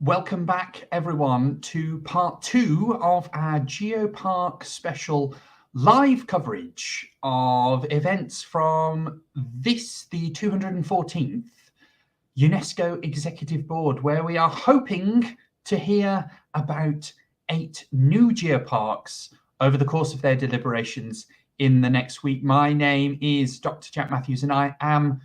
Welcome back, everyone, to part 2 of our Geopark special live coverage of events from this, the 214th UNESCO Executive Board, where we are hoping to hear about 8 new geoparks over the course of their deliberations in the next week. My name is Dr. Jack Matthews, and I am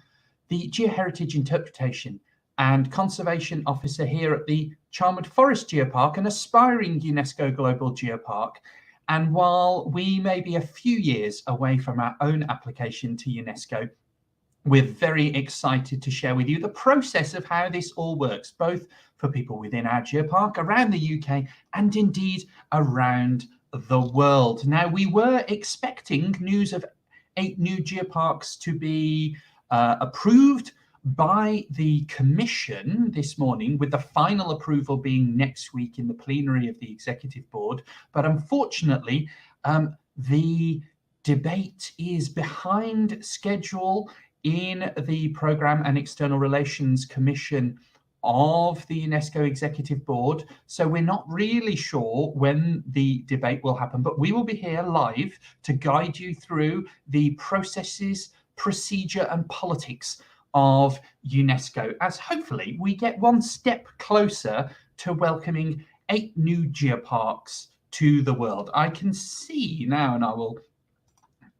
the Geoheritage Interpretation and Conservation Officer here at the Charnwood Forest Geopark, an aspiring UNESCO Global Geopark. And while we may be a few years away from our own application to UNESCO, we're very excited to share with you the process of how this all works, both for people within our geopark, around the UK, and indeed around the world. Now, we were expecting news of 8 new geoparks to be approved by the Commission this morning, with the final approval being next week in the plenary of the Executive Board. But unfortunately, the debate is behind schedule in the Programme and External Relations Commission of the UNESCO Executive Board. So we're not really sure when the debate will happen, but we will be here live to guide you through the processes, procedure and politics of UNESCO, as hopefully we get one step closer to welcoming 8 new geoparks to the world. I can see now, and I will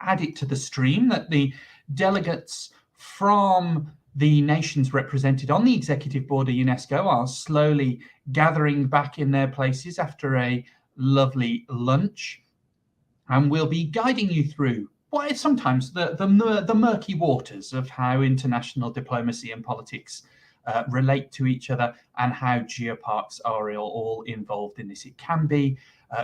add it to the stream, that the delegates from the nations represented on the Executive Board of UNESCO are slowly gathering back in their places after a lovely lunch. And we'll be guiding you through what is sometimes the murky waters of how international diplomacy and politics relate to each other, and how geoparks are all involved in this. It can be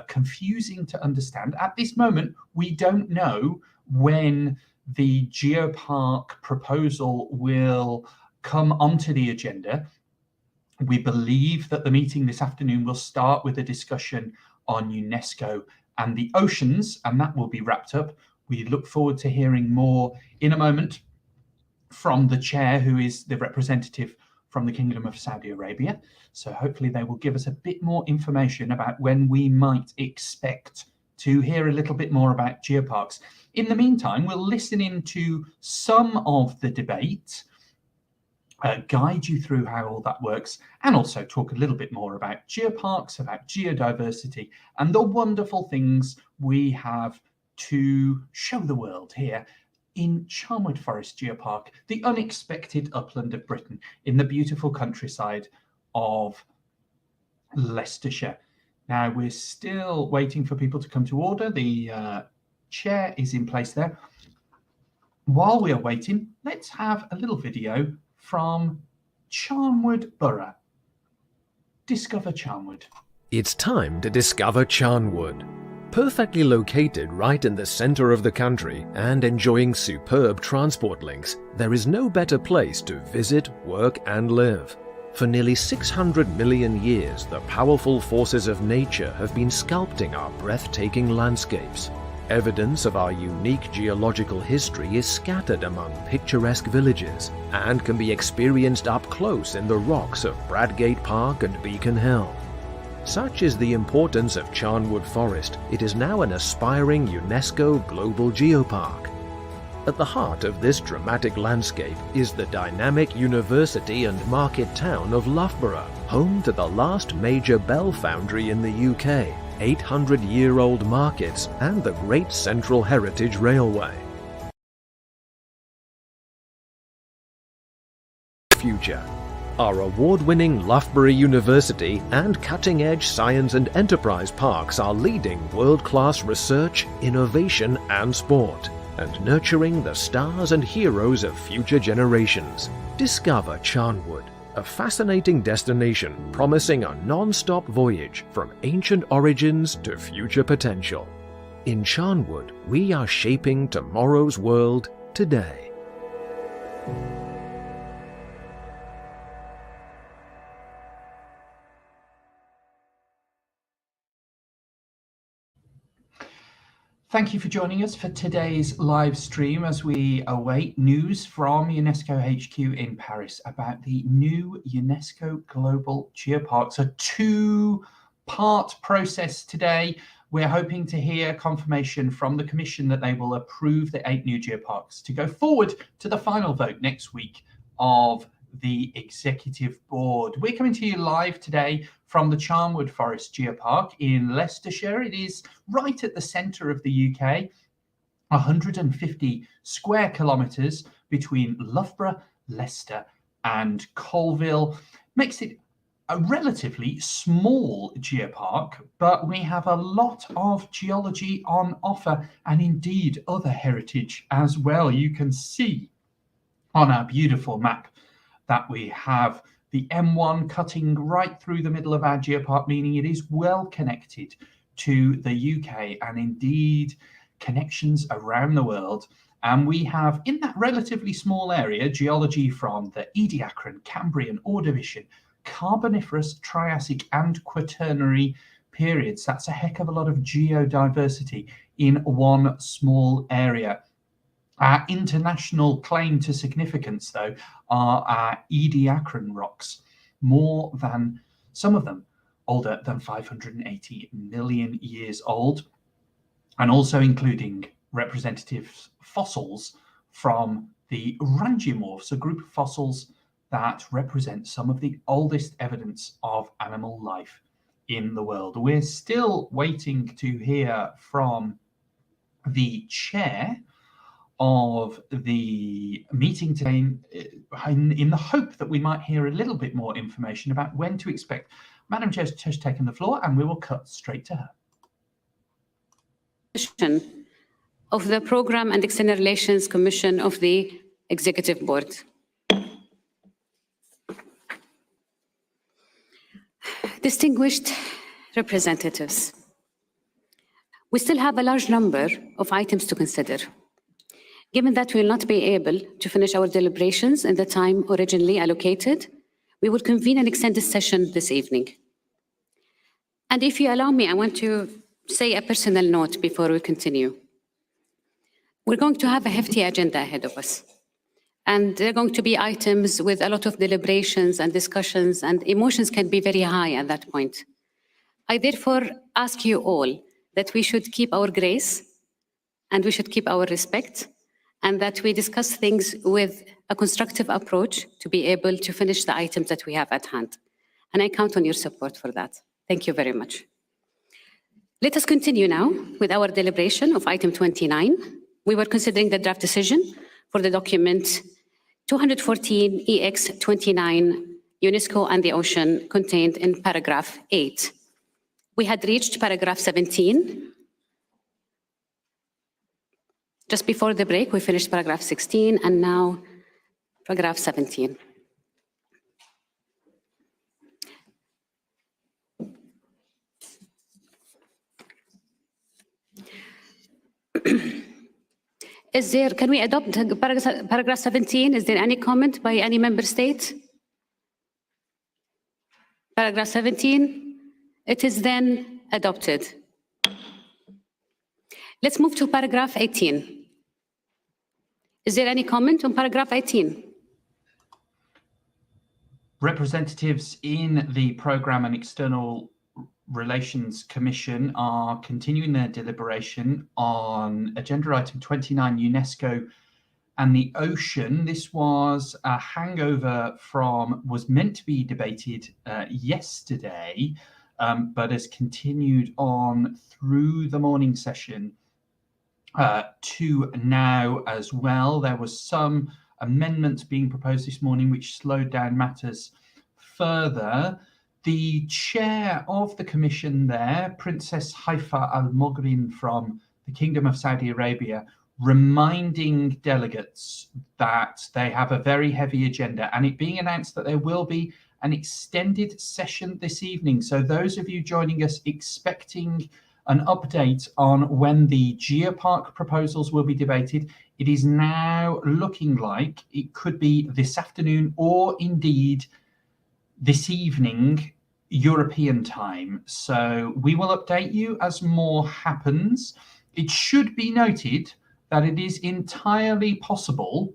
confusing to understand. At this moment, we don't know when the geopark proposal will come onto the agenda. We believe that the meeting this afternoon will start with a discussion on UNESCO and the oceans, and that will be wrapped up. We look forward to hearing more in a moment from the chair, who is the representative from the Kingdom of Saudi Arabia. So hopefully they will give us a bit more information about when we might expect to hear a little bit more about geoparks. In the meantime, we'll listen into some of the debate, guide you through how all that works, and also talk a little bit more about geoparks, about geodiversity, and the wonderful things we have to show the world here in Charnwood Forest Geopark, the unexpected upland of Britain, in the beautiful countryside of Leicestershire. Now, we're still waiting for people to come to order. The chair is in place there. While we are waiting, let's have a little video from Charnwood Borough. Discover Charnwood. It's time to discover Charnwood. Perfectly located right in the center of the country and enjoying superb transport links, there is no better place to visit, work and live. For nearly 600 million years, the powerful forces of nature have been sculpting our breathtaking landscapes. Evidence of our unique geological history is scattered among picturesque villages and can be experienced up close in the rocks of Bradgate Park and Beacon Hill. Such is the importance of Charnwood Forest, it is now an aspiring UNESCO Global Geopark. At the heart of this dramatic landscape is the dynamic university and market town of Loughborough, home to the last major bell foundry in the UK, 800-year-old markets and the Great Central Heritage Railway. Future. Our award-winning Loughborough University and cutting-edge science and enterprise parks are leading world-class research, innovation and sport, and nurturing the stars and heroes of future generations. Discover Charnwood, a fascinating destination promising a non-stop voyage from ancient origins to future potential. In Charnwood, we are shaping tomorrow's world today. Thank you for joining us for today's live stream as we await news from UNESCO HQ in Paris about the new UNESCO Global Geoparks. A two-part process today. We're hoping to hear confirmation from the Commission that they will approve the 8 new geoparks to go forward to the final vote next week of the Executive Board. We're coming to you live today from the Charnwood Forest Geopark in Leicestershire. It is right at the centre of the UK, 150 square kilometres between Loughborough, Leicester and Colville. Makes it a relatively small geopark, but we have a lot of geology on offer and indeed other heritage as well. You can see on our beautiful map that we have the M1 cutting right through the middle of our geopark, meaning it is well connected to the UK and indeed connections around the world. And we have, in that relatively small area, geology from the Ediacaran, Cambrian, Ordovician, Carboniferous, Triassic and Quaternary periods. That's a heck of a lot of geodiversity in one small area. Our international claim to significance, though, are our Ediacaran rocks, more than, some of them, older than 580 million years old, and also including representative fossils from the Rangiomorphs, a group of fossils that represent some of the oldest evidence of animal life in the world. We're still waiting to hear from the chair of the meeting today in the hope that we might hear a little bit more information about when to expect. Madam Chair has taken the floor and we will cut straight to her. Of the Programme and External Relations Commission of the Executive Board. Distinguished representatives, we still have a large number of items to consider. Given that we will not be able to finish our deliberations in the time originally allocated, we will convene an extended session this evening. And if you allow me, I want to say a personal note before we continue. We're going to have a hefty agenda ahead of us. And there are going to be items with a lot of deliberations and discussions, and emotions can be very high at that point. I therefore ask you all that we should keep our grace and we should keep our respect, and that we discuss things with a constructive approach to be able to finish the items that we have at hand. And I count on your support for that. Thank you very much. Let us continue now with our deliberation of item 29. We were considering the draft decision for the document 214 EX29, UNESCO and the Ocean, contained in paragraph 8. We had reached paragraph 17. Just before the break, we finished paragraph 16, and now paragraph 17. Can we adopt paragraph 17? Is there any comment by any member state? Paragraph 17, it is then adopted. Let's move to paragraph 18. Is there any comment on paragraph 18? Representatives in the Programme and External Relations Commission are continuing their deliberation on agenda item 29, UNESCO and the Ocean. This was a hangover from, was meant to be debated yesterday, but has continued on through the morning session to now as well. There was some amendments being proposed this morning which slowed down matters further. The chair of the commission there, Princess Haifa Al Mogrin from the Kingdom of Saudi Arabia, reminding delegates that they have a very heavy agenda, and it being announced that there will be an extended session this evening. So those of you joining us expecting an update on when the Geopark proposals will be debated, it is now looking like it could be this afternoon or indeed this evening European time. So we will update you as more happens. it should be noted that it is entirely possible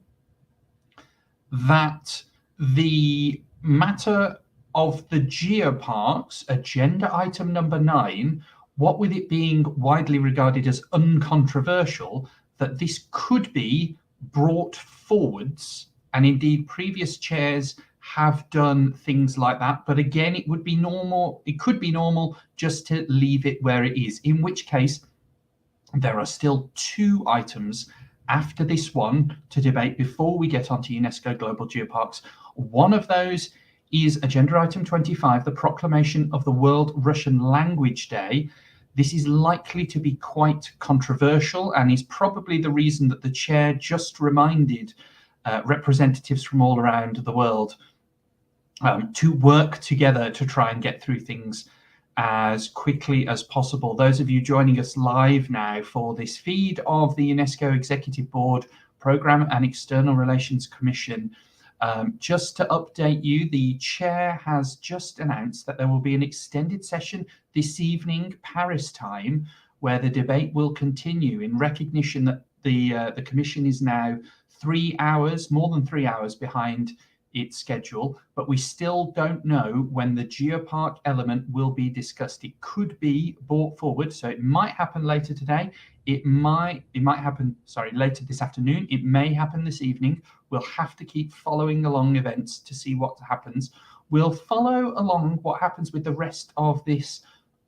that the matter of the geoparks, agenda item number 9, what with it being widely regarded as uncontroversial, that this could be brought forwards, and indeed previous chairs have done things like that. But again, it would be normal, it could be normal just to leave it where it is, in which case there are still 2 items after this one to debate before we get onto UNESCO Global Geoparks. One of those is agenda item 25, the proclamation of the World Russian Language Day. This is likely to be quite controversial and is probably the reason that the chair just reminded representatives from all around the world to work together to try and get through things as quickly as possible. Those of you joining us live now for this feed of the UNESCO Executive Board Programme and External Relations Commission, just to update you, the chair has just announced that there will be an extended session this evening, Paris time, where the debate will continue in recognition that the Commission is now 3 hours, more than 3 hours behind its schedule, but we still don't know when the Geopark element will be discussed. It could be brought forward, so it might happen later today. It might happen, later this afternoon. It may happen this evening. We'll have to keep following along events to see what happens. We'll follow along what happens with the rest of this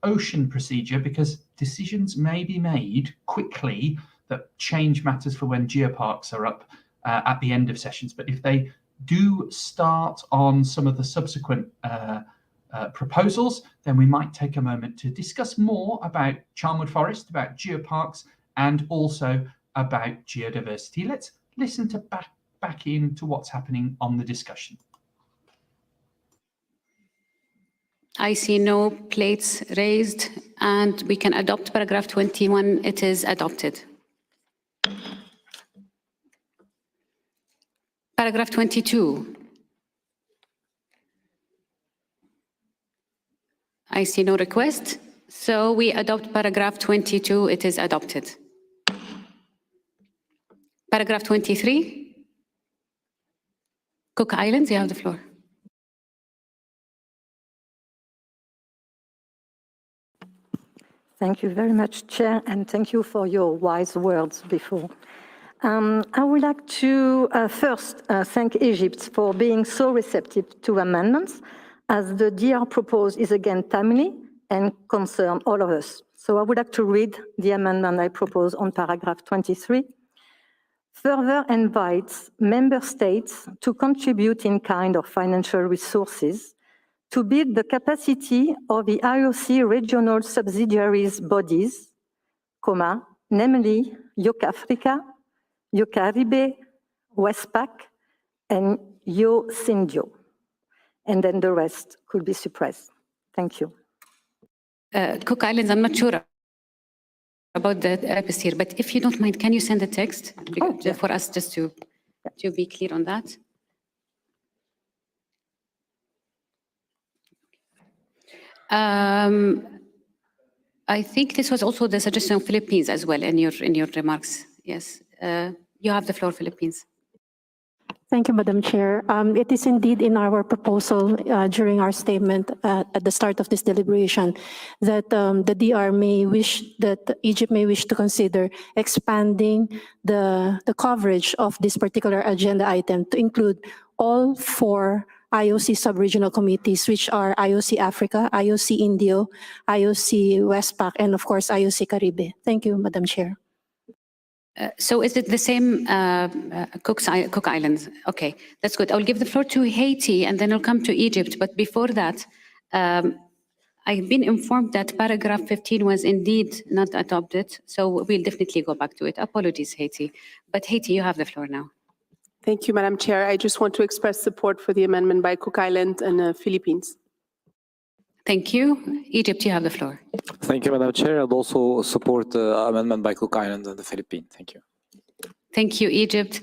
ocean procedure, because decisions may be made quickly that change matters for when geoparks are up at the end of sessions. But if they do start on some of the subsequent proposals, then we might take a moment to discuss more about Charnwood Forest, about geoparks, and also about geodiversity. Let's listen to back into what's happening on the discussion. I see no plates raised, and we can adopt paragraph 21. It is adopted. Paragraph 22. I see no request, so we adopt paragraph 22. It is adopted. Paragraph 23. Cook Islands, you have the floor. Thank you very much, Chair, and thank you for your wise words before. I would like to first thank Egypt for being so receptive to amendments, as the DR proposed is again timely and concern all of us. So I would like to read the amendment I propose on paragraph 23. Further invites member states to contribute in kind of financial resources to build the capacity of the IOC regional subsidiaries bodies, namely UKAfrica, UKAribe, Westpac, and USindio. And then the rest could be suppressed. Thank you. Cook Islands, I'm not sure about the therapist here, but if you don't mind, can you send the text for us just to be clear on that? I think this was also the suggestion of Philippines as well in your remarks. Yes, you have the floor, Philippines. Thank you, Madam Chair. It is indeed in our proposal during our statement at the start of this deliberation that the DR may wish, that Egypt may wish to consider expanding the coverage of this particular agenda item to include all 4 IOC sub-regional committees, which are IOC Africa, IOC Indio, IOC Westpac, and of course IOC Caribe. Thank you, Madam Chair. So is it the same Cook Islands? Okay, that's good. I'll give the floor to Haiti and then I'll come to Egypt. But before that, I've been informed that paragraph 15 was indeed not adopted. So we'll definitely go back to it. Apologies, Haiti. But Haiti, you have the floor now. Thank you, Madam Chair. I just want to express support for the amendment by Cook Island and Philippines. Thank you. Egypt, you have the floor. Thank you, Madam Chair. I'd also support the amendment by Cook Islands and the Philippines. Thank you. Thank you, Egypt.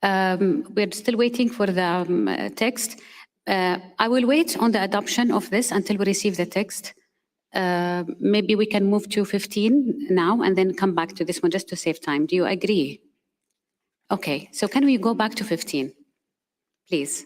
We're still waiting for the text. I will wait on the adoption of this until we receive the text. maybe we can move to 15 now and then come back to this one just to save time. Do you agree? Okay, so can we go back to 15, please?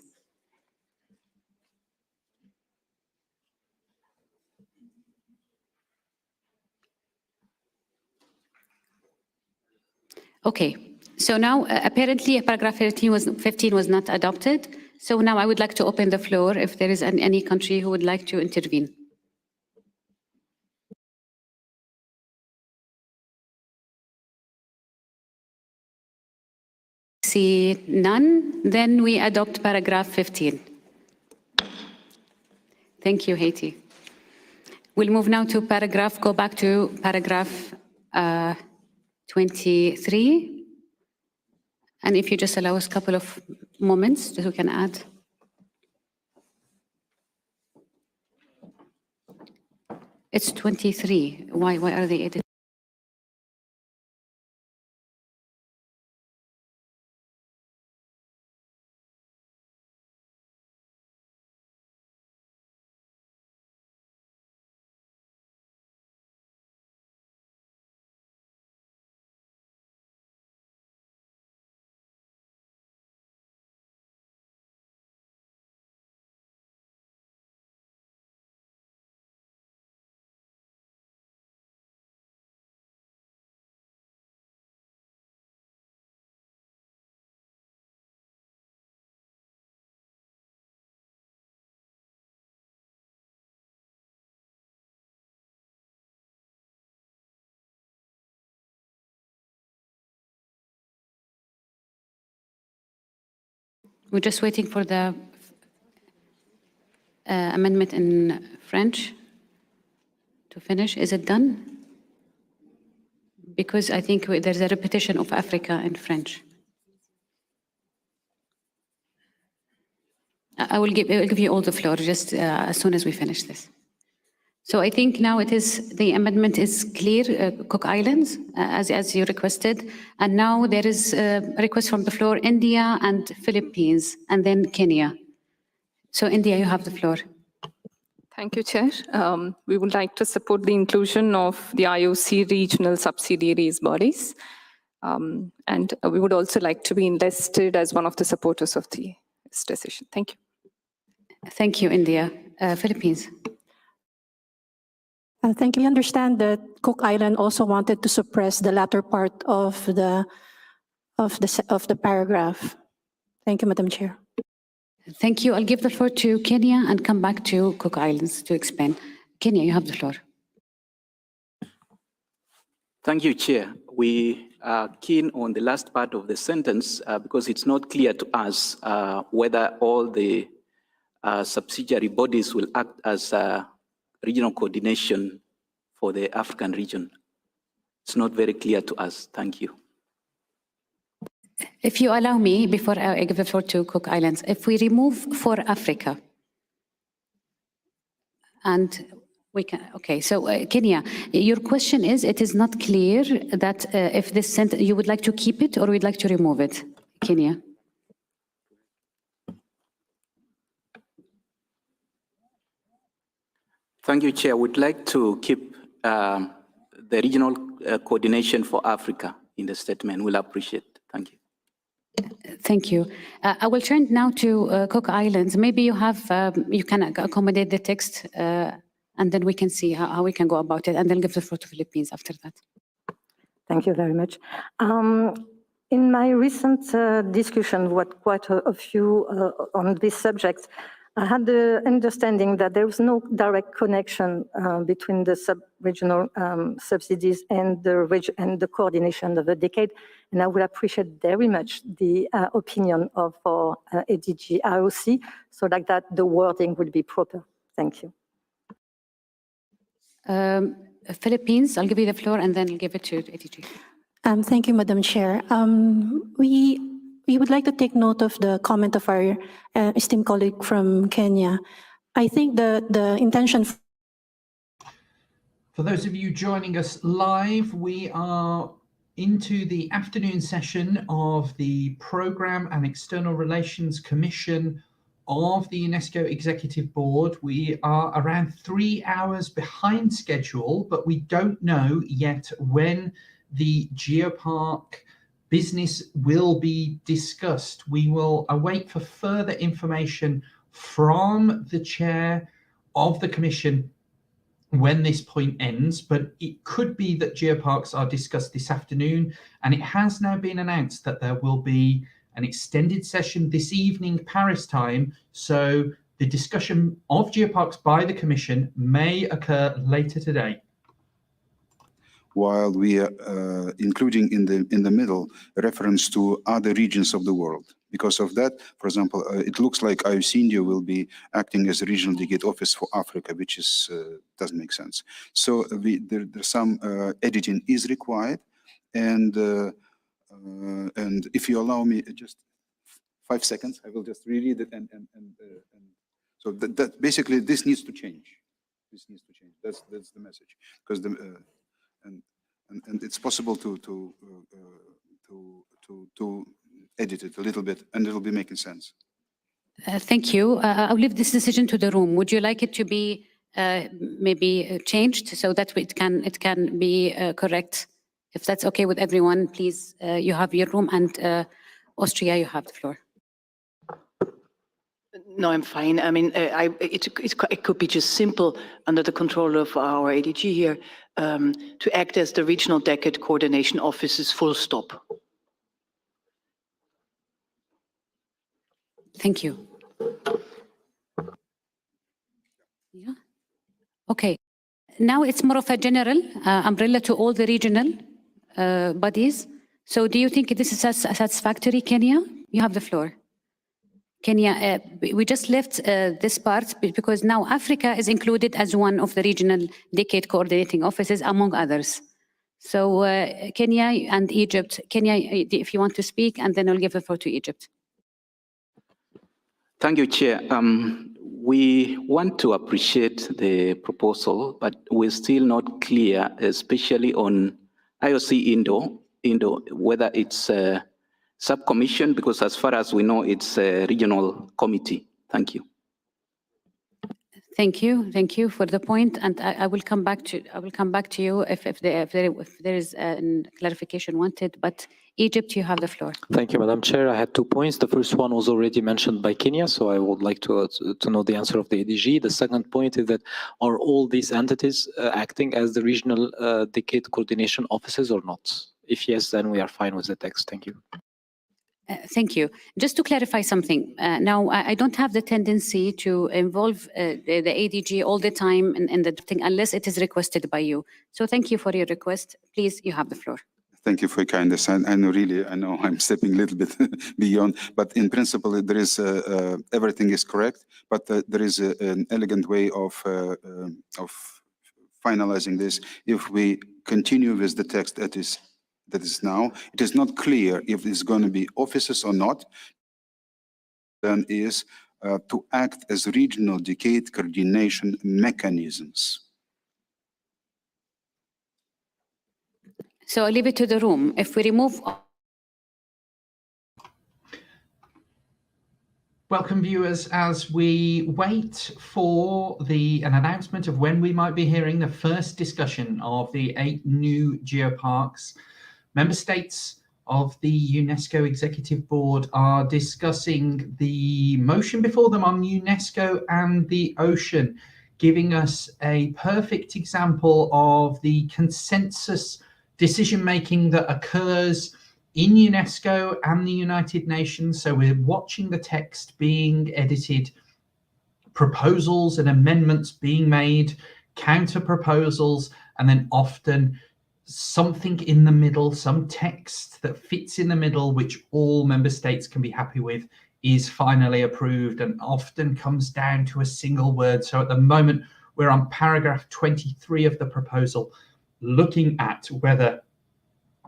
Okay, so now apparently paragraph 15 was not adopted. So now I would like to open the floor if there is any country who would like to intervene. See none, then we adopt paragraph 15. Thank you, Haiti. We'll move now to go back to paragraph 23. And if you just allow us a couple of moments that we can add. It's 23. Why are they edited? We're just waiting for the amendment in French to finish. Is it done? Because I think there's a repetition of Africa in French. I will give you all the floor just as soon as we finish this. So I think now the amendment is clear, Cook Islands, as you requested. And now there is a request from the floor, India and Philippines, and then Kenya. So India, you have the floor. Thank you, Chair. We would like to support the inclusion of the IOC regional subsidiaries bodies. And we would also like to be enlisted as one of the supporters of this decision. Thank you. Thank you, India. Philippines. Thank you. We understand that Cook Island also wanted to suppress the latter part of the paragraph. Thank you, Madam Chair. Thank you. I'll give the floor to Kenya and come back to Cook Islands to expand. Kenya, you have the floor. Thank you, Chair. We are keen on the last part of the sentence because it's not clear to us whether all the subsidiary bodies will act as regional coordination for the African region. It's not very clear to us. Thank you. If you allow me, before I give the floor to Cook Islands, if we remove for Africa, and we can, okay, so Kenya, your question is, it is not clear that if this sentence, you would like to keep it or we'd like to remove it? Kenya. Thank you, Chair. We'd like to keep the regional coordination for Africa in the statement. We'll appreciate it. Thank you. Thank you. I will turn now to Cook Islands. Maybe you can accommodate the text and then we can see how we can go about it, and then give the floor to Philippines after that. Thank you very much. In my recent discussion with quite a few on this subject, I had the understanding that there was no direct connection between the sub-regional subsidies and the coordination of the decade. And I would appreciate very much the opinion of our ADG IOC, so like that the wording would be proper. Thank you. Philippines, I'll give you the floor and then I'll give it to ADG. Thank you, Madam Chair. We would like to take note of the comment of our esteemed colleague from Kenya. I think the intention. For those of you joining us live, we are into the afternoon session of the Programme and External Relations Commission of the UNESCO Executive Board. We are around 3 hours behind schedule, but we don't know yet when the Geopark business will be discussed. We will await for further information from the chair of the Commission when this point ends, but it could be that Geoparks are discussed this afternoon, and it has now been announced that there will be an extended session this evening, Paris time, so the discussion of Geoparks by the Commission may occur later today. While we are including in the middle reference to other regions of the world. Because of that, for example, it looks like IOC India will be acting as a regional delegate office for Africa, which is doesn't make sense. So there's some editing is required, and if you allow me just 5 seconds, I will just reread it, and so that basically this needs to change. This needs to change. That's the message, because the and it's possible to edit it a little bit, and it'll be making sense. Thank you. I'll leave this decision to the room. Would you like it to be maybe changed so that it can be correct? If that's okay with everyone, please, you have your room, and Austria, you have the floor. No, I'm fine. I mean, it could be just simple under the control of our ADG here to act as the regional decade coordination offices, full stop. Thank you. Yeah. Okay. Now it's more of a general umbrella to all the regional bodies. So do you think this is satisfactory, Kenya? You have the floor. Kenya, we just left this part because now Africa is included as one of the regional decade coordinating offices, among others. So Kenya and Egypt. Kenya, if you want to speak, and then I'll give the floor to Egypt. Thank you, Chair. We want to appreciate the proposal, but we're still not clear, especially on IOC Indo, whether it's a subcommission, because as far as we know, it's a regional committee. Thank you. Thank you for the point, and I will come back to you if there is a clarification wanted. But Egypt, you have the floor. Thank you, Madam Chair. I had 2 points. The first one was already mentioned by Kenya, so I would like to know the answer of the ADG. The second point is that are all these entities acting as the regional decade coordination offices or not? If yes, then we are fine with the text. Thank you. Thank you. Just to clarify something, now I don't have the tendency to involve the ADG all the time in the thing unless it is requested by you. So thank you for your request. Please, you have the floor. Thank you for your kindness. I know I'm stepping a little bit beyond, but in principle, there is everything is correct, but there is an elegant way of finalizing this. If we continue with the text that is now, it is not clear if it's going to be offices or not. Then is to act as regional decade coordination mechanisms. So I'll leave it to the room. If we remove... Welcome, viewers, as we wait for an announcement of when we might be hearing the first discussion of the 8 new geoparks. Member states of the UNESCO Executive Board are discussing the motion before them on UNESCO and the ocean, giving us a perfect example of the consensus decision-making that occurs in UNESCO and the United Nations. So we're watching the text being edited, proposals and amendments being made, counter proposals, and then often something in the middle, some text that fits in the middle, which all member states can be happy with, is finally approved and often comes down to a single word. So at the moment, we're on paragraph 23 of the proposal, looking at whether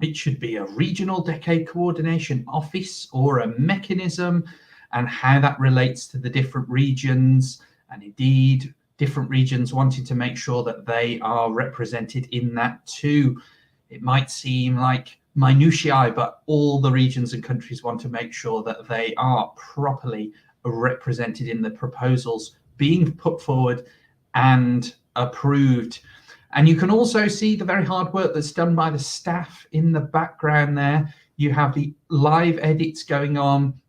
it should be a regional decade coordination office or a mechanism, and how that relates to the different regions, and indeed different regions wanting to make sure that they are represented in that too. It might seem like minutiae, but all the regions and countries want to make sure that they are properly represented in the proposals being put forward and approved. And you can also see the very hard work that's done by the staff in the background there. You have the live edits going on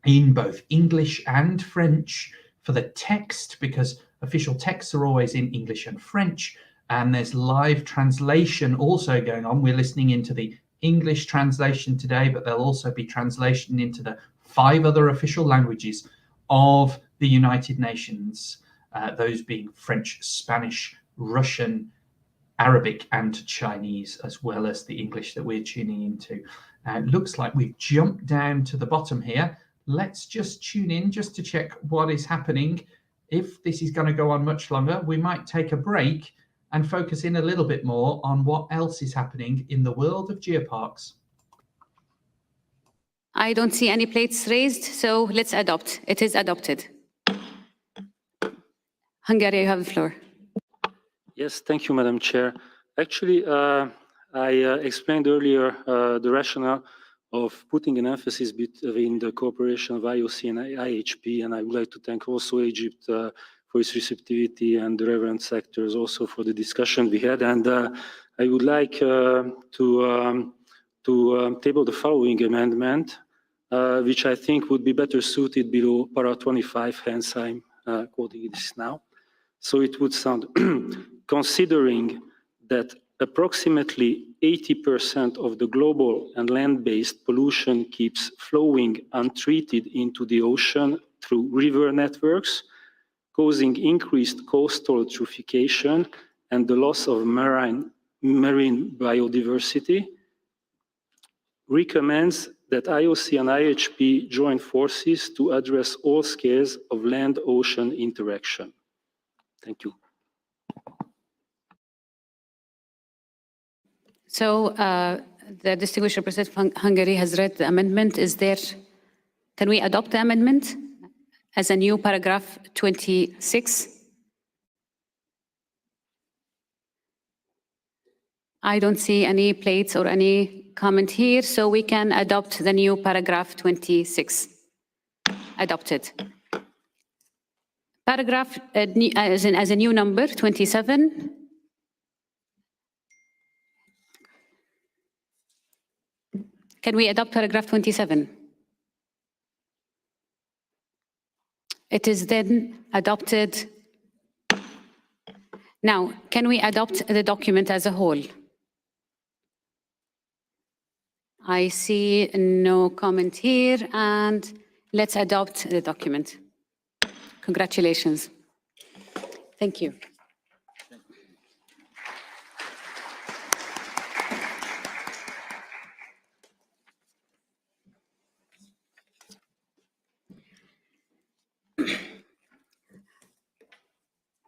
in both English and French for the text, because official texts are always in English and French. And there's live translation also going on. We're listening into the English translation today, but there'll also be translation into the 5 other official languages of the United Nations, those being French, Spanish, Russian, Arabic and Chinese, as well as the English that we're tuning into. It looks like we've jumped down to the bottom here. Let's just tune in just to check what is happening. If this is going to go on much longer, we might take a break and focus in a little bit more on what else is happening in the world of geoparks. I don't see any plates raised, so let's adopt. It is adopted. Hungary, you have the floor. Yes, thank you, Madam Chair. Actually, I explained earlier the rationale of putting an emphasis between the cooperation of IOC and IHP, and I would like to thank also Egypt for its receptivity and the relevant sectors also for the discussion we had. And I would like to table the following amendment, which I think would be better suited below para 25, hence I'm quoting this now. So it would sound, considering that approximately 80% of the global and land-based pollution keeps flowing untreated into the ocean through river networks, causing increased coastal eutrophication and the loss of marine biodiversity, recommends that IOC and IHP join forces to address all scales of land-ocean interaction. Thank you. So the distinguished representative from Hungary has read the amendment. Can we adopt the amendment as a new paragraph 26? I don't see any plates or any comment here, so we can adopt the new paragraph 26. Adopted. Paragraph as a new number, 27. Can we adopt paragraph 27? It is then adopted. Now, can we adopt the document as a whole? I see no comment here, and let's adopt the document. Congratulations. Thank you.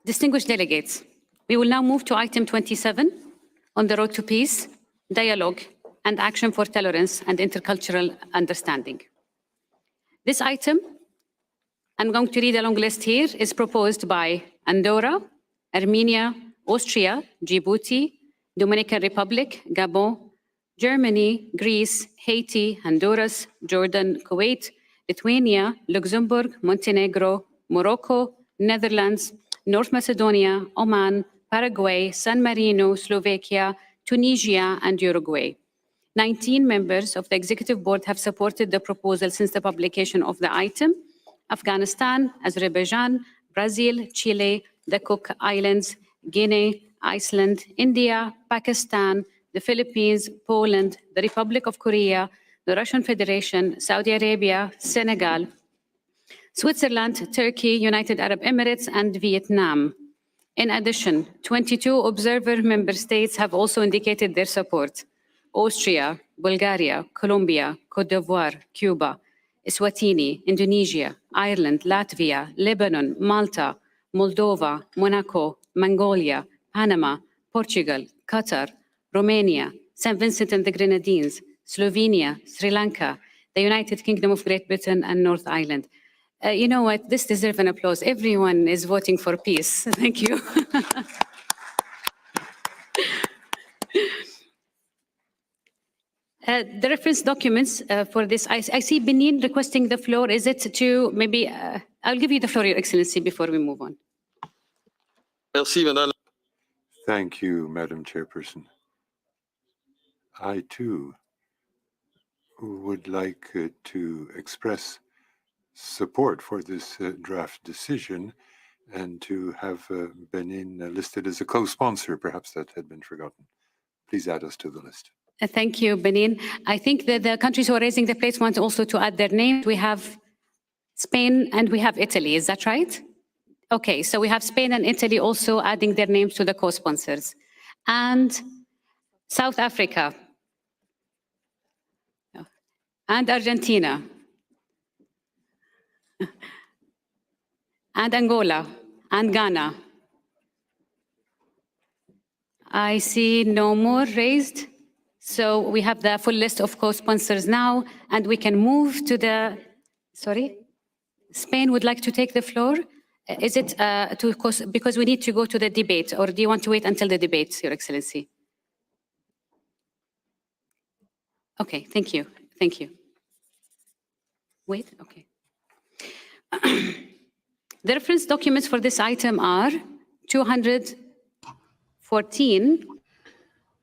Distinguished delegates, we will now move to item 27 on the road to peace, dialogue, and action for tolerance and intercultural understanding. This item, I'm going to read a long list here, is proposed by Andorra, Armenia, Austria, Djibouti, Dominican Republic, Gabon, Germany, Greece, Haiti, Honduras, Jordan, Kuwait, Lithuania, Luxembourg, Montenegro, Morocco, Netherlands, North Macedonia, Oman, Paraguay, San Marino, Slovakia, Tunisia, and Uruguay. 19 members of the Executive Board have supported the proposal since the publication of the item. Afghanistan, Azerbaijan, Brazil, Chile, the Cook Islands, Guinea, Iceland, India, Pakistan, the Philippines, Poland, the Republic of Korea, the Russian Federation, Saudi Arabia, Senegal, Switzerland, Turkey, United Arab Emirates, and Vietnam. In addition, 22 observer member states have also indicated their support. Austria, Bulgaria, Colombia, Cote d'Ivoire, Cuba, Eswatini, Indonesia, Ireland, Latvia, Lebanon, Malta, Moldova, Monaco, Mongolia, Panama, Portugal, Qatar, Romania, St. Vincent and the Grenadines, Slovenia, Sri Lanka, the United Kingdom of Great Britain, and North Ireland. You know what? This deserves an applause. Everyone is voting for peace. Thank you. The reference documents for this, I see Benin requesting the floor. Is it to maybe, I'll give you the floor, Your Excellency, before we move on. Merci, Madame. Thank you, Madam Chairperson. I too would like to express support for this draft decision and to have Benin listed as a co-sponsor. Perhaps that had been forgotten. Please add us to the list. Thank you, Benin. I think that the countries who are raising the plates want also to add their name. We have Spain and we have Italy, is that right? Okay, so we have Spain and Italy also adding their names to the co-sponsors. And South Africa. And Argentina. And Angola. And Ghana. I see no more raised. So we have the full list of co-sponsors now, and we can move to the, sorry, Spain would like to take the floor. Is it because we need to go to the debate, or do you want to wait until the debate, Your Excellency? Okay, thank you, thank you. Wait, okay. The reference documents for this item are 214.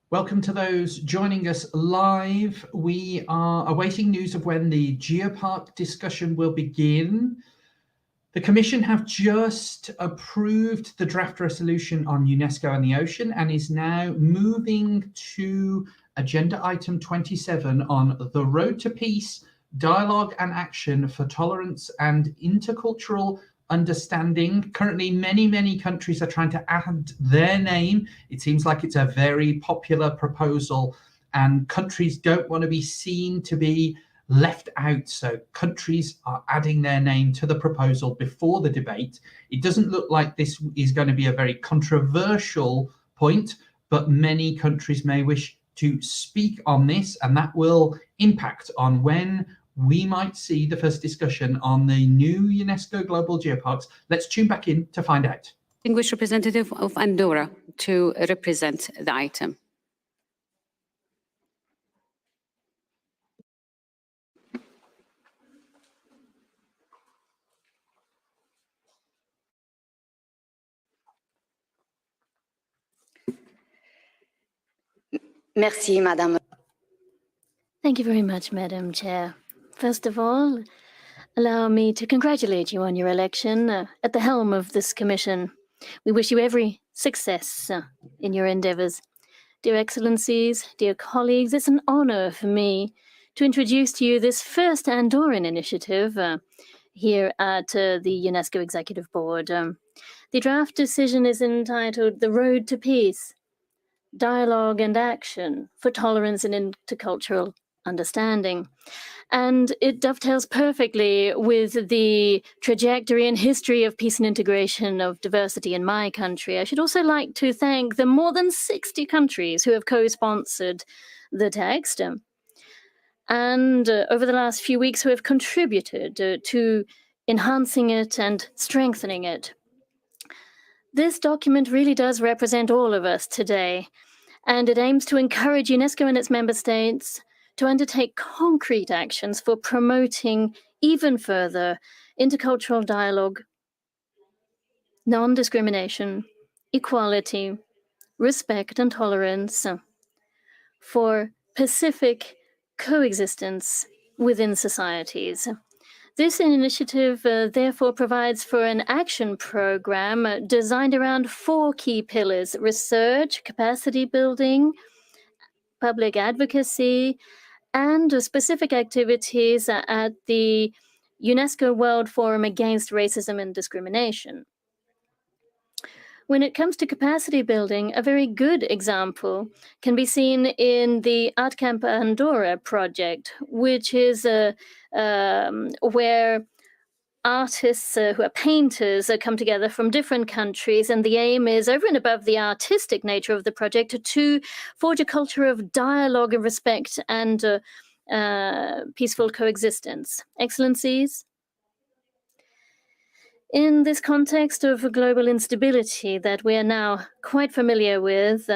Welcome to those joining us live. We are awaiting news of when the Geopark discussion will begin. The Commission have just approved the draft resolution on UNESCO and the ocean and is now moving to agenda item 27 on the road to peace, dialogue and action for tolerance and intercultural understanding. Currently, many countries are trying to add their name. It seems like it's a very popular proposal, and countries don't want to be seen to be left out. So countries are adding their name to the proposal before the debate. It doesn't look like this is going to be a very controversial point, but many countries may wish to speak on this, and that will impact on when we might see the first discussion on the new UNESCO Global Geoparks. Let's tune back in to find out. Distinguished representative of Andorra to represent the item. Merci, Madame. Thank you very much, Madam Chair. First of all, allow me to congratulate you on your election at the helm of this commission. We wish you every success in your endeavors. Dear Excellencies, dear colleagues, it's an honor for me to introduce to you this first Andorran initiative here at the UNESCO Executive Board. The draft decision is entitled The Road to Peace, Dialogue and Action for Tolerance and Intercultural Understanding. And it dovetails perfectly with the trajectory and history of peace and integration of diversity in my country. I should also like to thank the more than 60 countries who have co-sponsored the text and over the last few weeks who have contributed to enhancing it and strengthening it. This document really does represent all of us today, and it aims to encourage UNESCO and its member states to undertake concrete actions for promoting even further intercultural dialogue, non-discrimination, equality, respect and tolerance for pacific coexistence within societies. This initiative therefore provides for an action program designed around 4 key pillars: research, capacity building, public advocacy, and specific activities at the UNESCO World Forum Against Racism and Discrimination. When it comes to capacity building, a very good example can be seen in the Art Camp Andorra project, which is where artists who are painters come together from different countries, and the aim is, over and above the artistic nature of the project, to forge a culture of dialogue and respect and peaceful coexistence. Excellencies, in this context of global instability that we are now quite familiar with,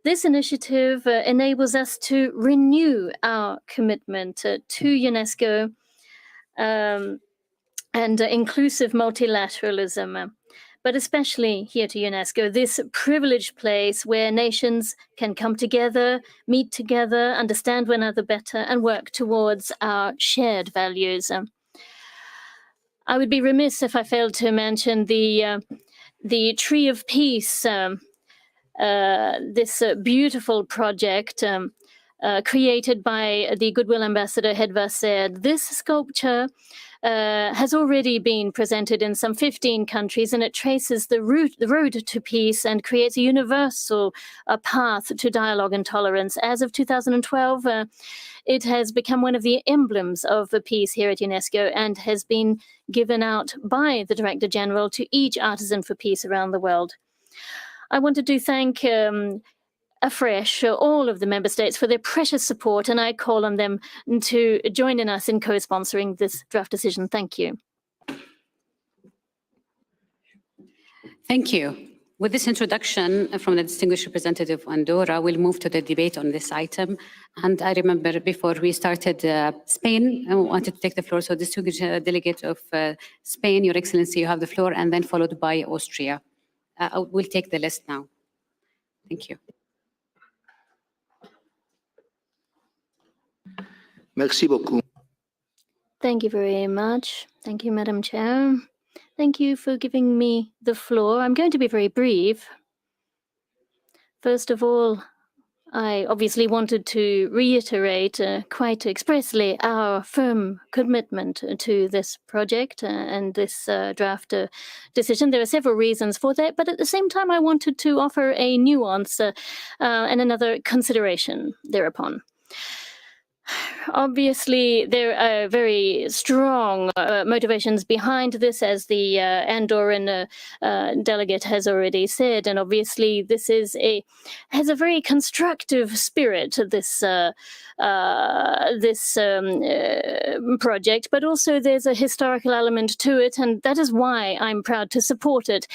This initiative enables us to renew our commitment to UNESCO and inclusive multilateralism, but especially here to UNESCO, this privileged place where nations can come together, meet together, understand one another better, and work towards our shared values. I would be remiss if I failed to mention the Tree of Peace, this beautiful project created by the Goodwill Ambassador Hedva said. This sculpture has already been presented in some 15 countries, and it traces the road to peace and creates a universal path to dialogue and tolerance. As of 2012, it has become one of the emblems of peace here at UNESCO and has been given out by the Director General to each artisan for peace around the world. I wanted to thank afresh all of the member states for their precious support, and I call on them to join in us in co-sponsoring this draft decision. Thank you. Thank you. With this introduction from the distinguished representative of Andorra, we'll move to the debate on this item. And I remember before we started Spain, I wanted to take the floor. So distinguished delegate of Spain, Your Excellency, you have the floor, and then followed by Austria. We'll take the list now. Thank you. Merci beaucoup. Thank you very much. Thank you, Madam Chair. Thank you for giving me the floor. I'm going to be very brief. First of all, I obviously wanted to reiterate quite expressly our firm commitment to this project and this draft decision. There are several reasons for that, but at the same time, I wanted to offer a nuance and another consideration thereupon. Obviously, there are very strong motivations behind this, as the Andorran delegate has already said, and obviously this has a very constructive spirit, this project, but also there's a historical element to it, and that is why I'm proud to support it.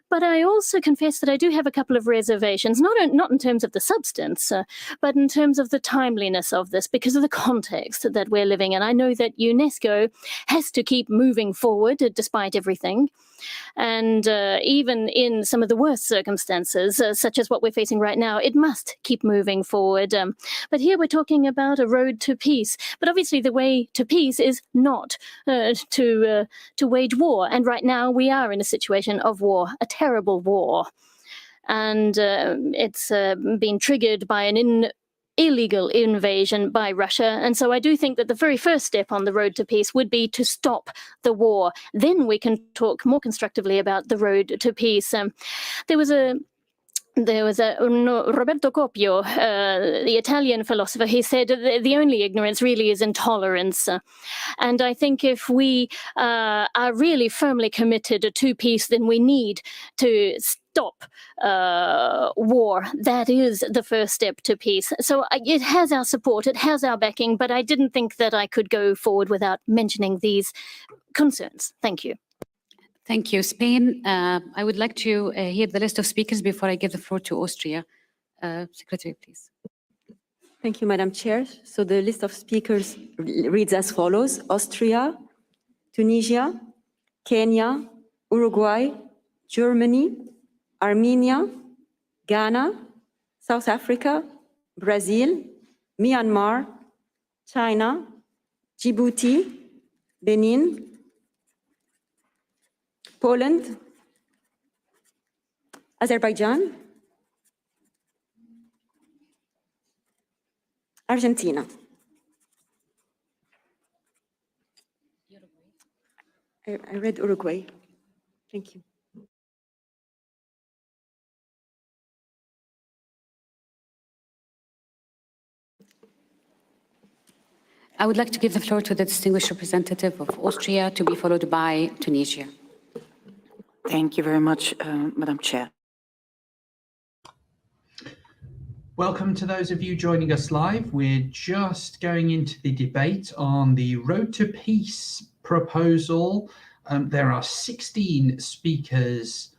But I also confess that I do have a couple of reservations, not in terms of the substance, but in terms of the timeliness of this, because of the context that we're living in. I know that UNESCO has to keep moving forward despite everything. And even in some of the worst circumstances, such as what we're facing right now, it must keep moving forward. But here we're talking about a road to peace. But obviously the way to peace is not to wage war. And right now we are in a situation of war, a terrible war. And it's been triggered by an illegal invasion by Russia. And so I do think that the very first step on the road to peace would be to stop the war. Then we can talk more constructively about the road to peace. There was Roberto Coppio, the Italian philosopher. He said the only ignorance really is intolerance. And I think if we are really firmly committed to peace, then we need to stop war. That is the first step to peace. So it has our support, it has our backing, but I didn't think that I could go forward without mentioning these concerns. Thank you. Thank you. Spain, I would like to hear the list of speakers before I give the floor to Austria. Secretary, please. Thank you, Madam Chair. So the list of speakers reads as follows: Austria, Tunisia, Kenya, Uruguay, Germany, Armenia, Ghana, South Africa, Brazil, Myanmar, China, Djibouti, Benin, Poland, Azerbaijan, Argentina. I read Uruguay. Thank you. I would like to give the floor to the distinguished representative of Austria, to be followed by Tunisia. Thank you very much, Madam Chair. Welcome to those of you joining us live. We're just going into the debate on the Road to Peace proposal. There are 16 speakers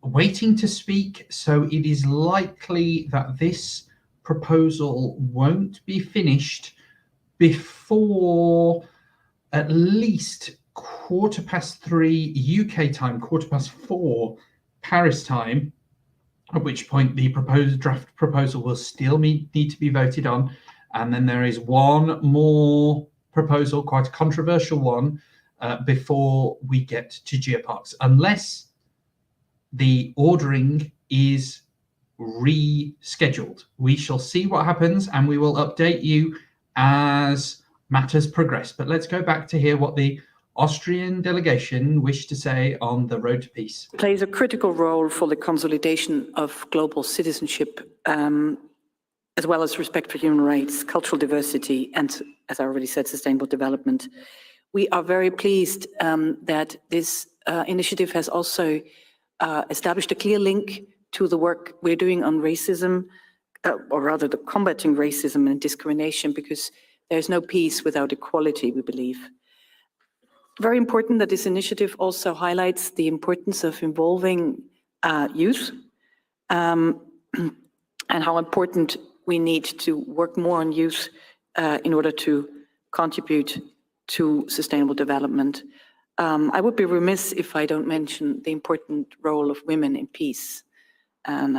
waiting to speak, so it is likely that this proposal won't be finished before at least 3:15 UK time, 4:15 Paris time, at which point the proposed draft proposal will still need to be voted on. And then there is one more proposal, quite a controversial one, before we get to Geoparks, unless the ordering is rescheduled. We shall see what happens and we will update you as matters progress. But let's go back to hear what the Austrian delegation wished to say on the road to peace. Plays a critical role for the consolidation of global citizenship, as well as respect for human rights, cultural diversity, and, as I already said, sustainable development. We are very pleased that this initiative has also established a clear link to the work we're doing on racism, or rather the combating racism and discrimination, because there's no peace without equality, we believe. Very important that this initiative also highlights the importance of involving youth and how important we need to work more on youth in order to contribute to sustainable development. I would be remiss if I don't mention the important role of women in peace. And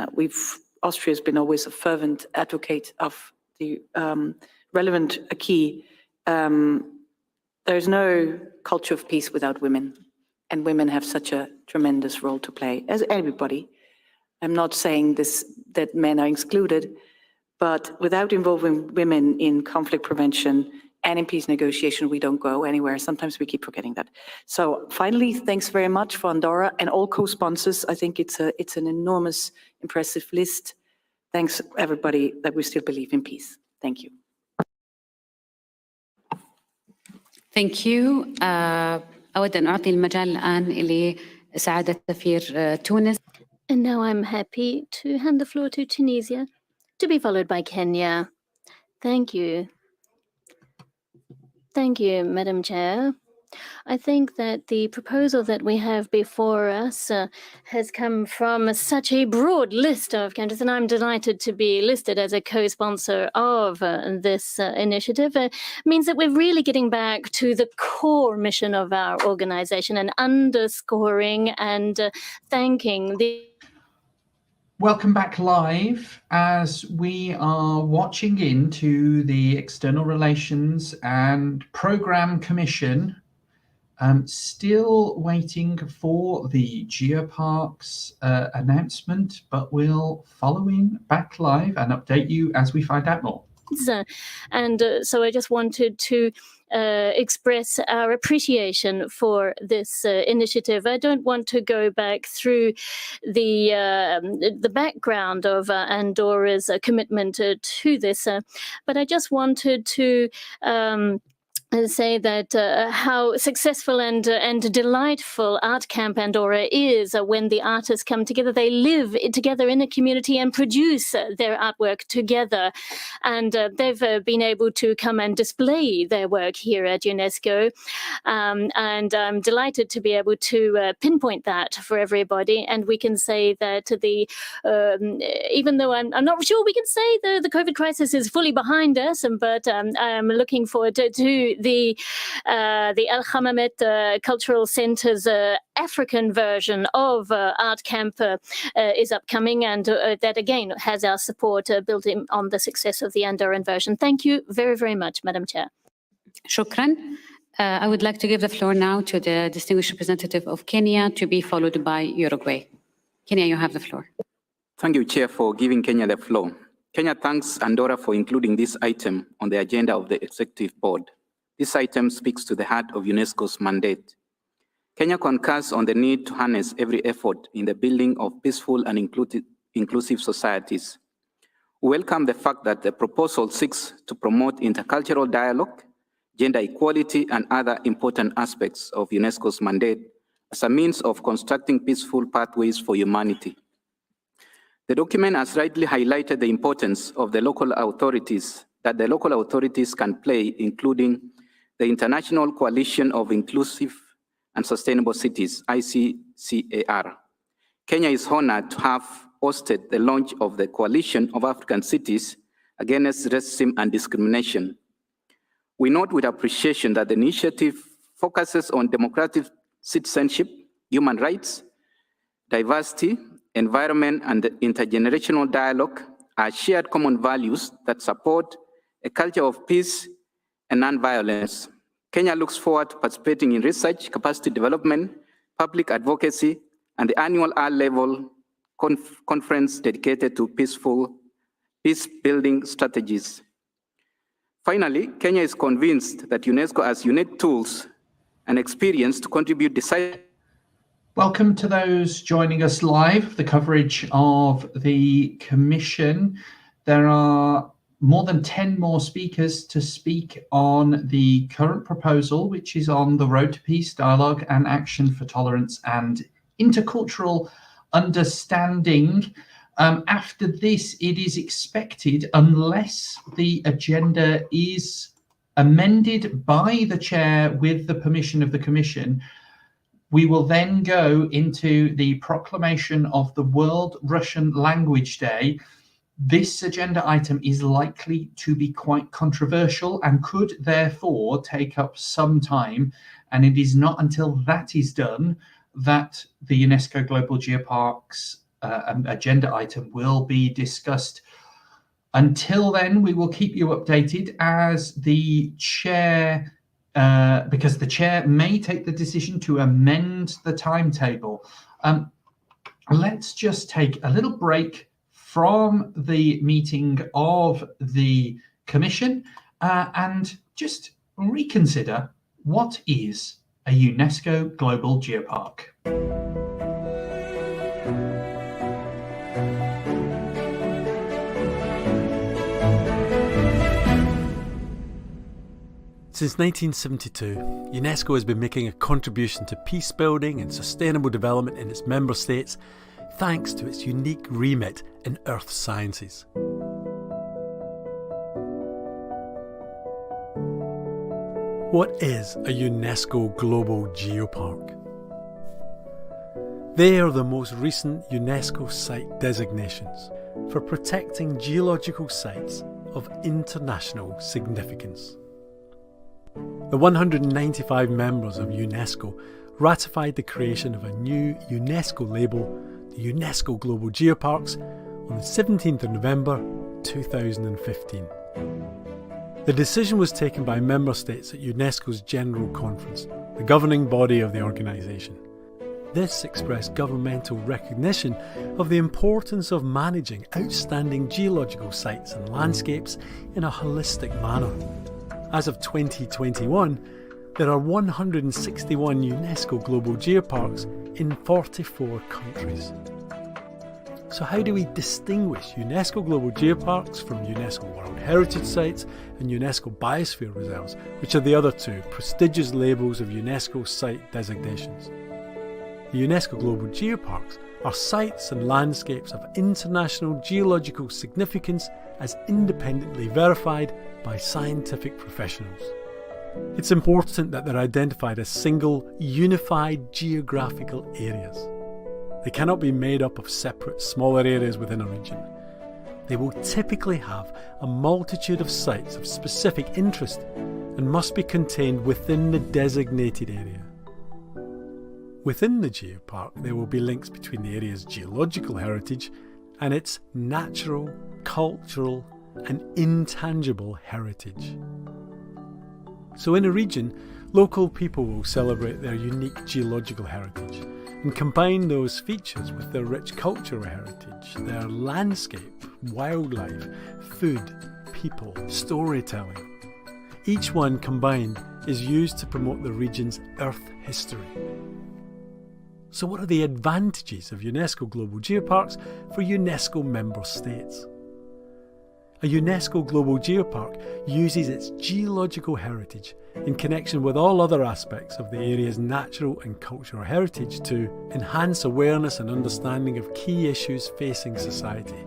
Austria has been always a fervent advocate of the relevant acquis. There's no culture of peace without women, and women have such a tremendous role to play, as everybody. I'm not saying this that men are excluded, but without involving women in conflict prevention and in peace negotiation, we don't go anywhere. Sometimes we keep forgetting that. So finally, thanks very much for Andorra and all co-sponsors. I think it's an enormous, impressive list. Thanks everybody that we still believe in peace. Thank you. Thank you. أود أن أعطي المجال الآن لسعادة سفير تونس. And now I'm happy to hand the floor to Tunisia, to be followed by Kenya. Thank you. Thank you, Madam Chair. I think that the proposal that we have before us has come from such a broad list of countries, and I'm delighted to be listed as a co-sponsor of this initiative. It means that we're really getting back to the core mission of our organization and underscoring and thanking the... Welcome back live as we are watching into the External Relations and Programme Commission. Still waiting for the Geoparks announcement, but we'll follow in back live and update you as we find out more. And so I just wanted to express our appreciation for this initiative. I don't want to go back through the background of Andorra's commitment to this, but I just wanted to say that how successful and delightful Art Camp Andorra is when the artists come together. They live together in a community and produce their artwork together. And they've been able to come and display their work here at UNESCO. And I'm delighted to be able to pinpoint that for everybody. And we can say that even though I'm not sure we can say the COVID crisis is fully behind us, but I'm looking forward to the Al Hamamet Cultural Centre's African version of Art Camp is upcoming, and that again has our support built in on the success of the Andorran version. Thank you very, very much, Madam Chair. Shukran. I would like to give the floor now to the distinguished representative of Kenya, to be followed by Uruguay. Kenya, you have the floor. Thank you, Chair, for giving Kenya the floor. Kenya thanks Andorra for including this item on the agenda of the Executive Board. This item speaks to the heart of UNESCO's mandate. Kenya concurs on the need to harness every effort in the building of peaceful and inclusive societies. We welcome the fact that the proposal seeks to promote intercultural dialogue, gender equality, and other important aspects of UNESCO's mandate as a means of constructing peaceful pathways for humanity. The document has rightly highlighted the importance of the local authorities can play, including the International Coalition of Inclusive and Sustainable Cities, ICCAR, Kenya is honored to have hosted the launch of the Coalition of African Cities Against Racism and Discrimination. We note with appreciation that the initiative focuses on democratic citizenship, human rights, diversity, environment, and intergenerational dialogue are shared common values that support a culture of peace and nonviolence. Kenya looks forward to participating in research, capacity development, public advocacy, and the annual high-level conference dedicated to peace-building strategies. Finally, Kenya is convinced that UNESCO has unique tools and experience to contribute decisively. Welcome to those joining us live, the coverage of the Commission. There are more than 10 more speakers to speak on the current proposal, which is on the road to peace, dialogue and action for tolerance and intercultural understanding. After this, it is expected, unless the agenda is amended by the chair with the permission of the Commission, we will then go into the proclamation of the World Russian Language Day. This agenda item is likely to be quite controversial and could therefore take up some time. And it is not until that is done that the UNESCO Global Geoparks agenda item will be discussed. Until then, we will keep you updated as the chair, because the chair may take the decision to amend the timetable. Let's just take a little break from the meeting of the Commission and just reconsider what is a UNESCO Global Geopark. Since 1972, UNESCO has been making a contribution to peace building and sustainable development in its member states, thanks to its unique remit in earth sciences. What is a UNESCO Global Geopark? They are the most recent UNESCO site designations for protecting geological sites of international significance. The 195 members of UNESCO ratified the creation of a new UNESCO label, the UNESCO Global Geoparks, on the 17th of November 2015. The decision was taken by member states at UNESCO's General Conference, the governing body of the organisation. This expressed governmental recognition of the importance of managing outstanding geological sites and landscapes in a holistic manner. As of 2021, there are 161 UNESCO Global Geoparks in 44 countries. So how do we distinguish UNESCO Global Geoparks from UNESCO World Heritage Sites and UNESCO Biosphere Reserves, which are the other two prestigious labels of UNESCO site designations? The UNESCO Global Geoparks are sites and landscapes of international geological significance as independently verified by scientific professionals. It's important that they're identified as single, unified geographical areas. They cannot be made up of separate, smaller areas within a region. They will typically have a multitude of sites of specific interest and must be contained within the designated area. Within the geopark, there will be links between the area's geological heritage and its natural, cultural, and intangible heritage. So in a region, local people will celebrate their unique geological heritage and combine those features with their rich cultural heritage, their landscape, wildlife, food, people, storytelling. Each one combined is used to promote the region's earth history. So what are the advantages of UNESCO Global Geoparks for UNESCO member states? A UNESCO Global Geopark uses its geological heritage in connection with all other aspects of the area's natural and cultural heritage to enhance awareness and understanding of key issues facing society,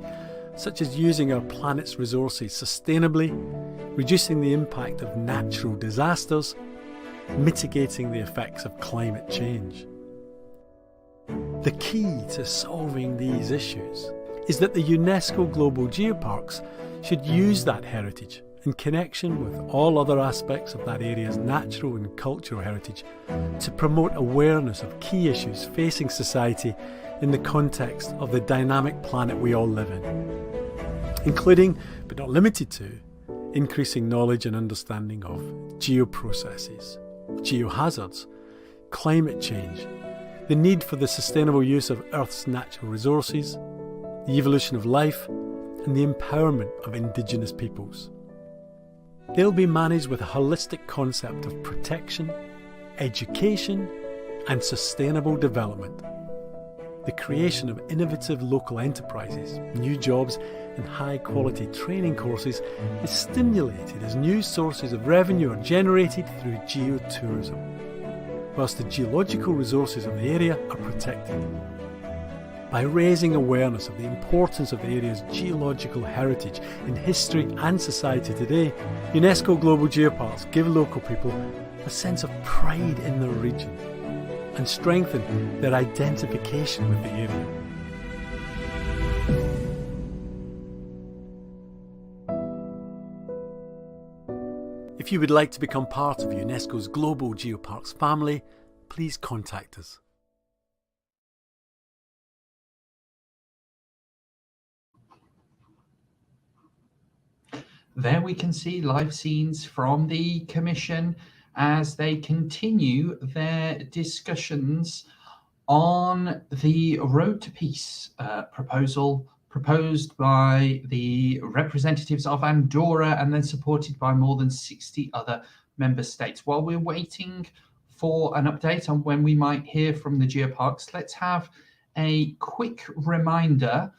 such as using our planet's resources sustainably, reducing the impact of natural disasters, mitigating the effects of climate change. The key to solving these issues is that the UNESCO Global Geoparks should use that heritage in connection with all other aspects of that area's natural and cultural heritage to promote awareness of key issues facing society in the context of the dynamic planet we all live in, including, but not limited to, increasing knowledge and understanding of geoprocesses, geohazards, climate change, the need for the sustainable use of Earth's natural resources, the evolution of life, and the empowerment of indigenous peoples. They'll be managed with a holistic concept of protection, education, and sustainable development. The creation of innovative local enterprises, new jobs, and high-quality training courses is stimulated as new sources of revenue are generated through geotourism, whilst the geological resources of the area are protected. By raising awareness of the importance of the area's geological heritage in history and society today, UNESCO Global Geoparks give local people a sense of pride in their region and strengthen their identification with the area. If you would like to become part of UNESCO's Global Geoparks family, please contact us. There we can see live scenes from the Commission as they continue their discussions on the Road to Peace proposal proposed by the representatives of Andorra and then supported by more than 60 other member states. While we're waiting for an update on when we might hear from the Geoparks, let's have a quick reminder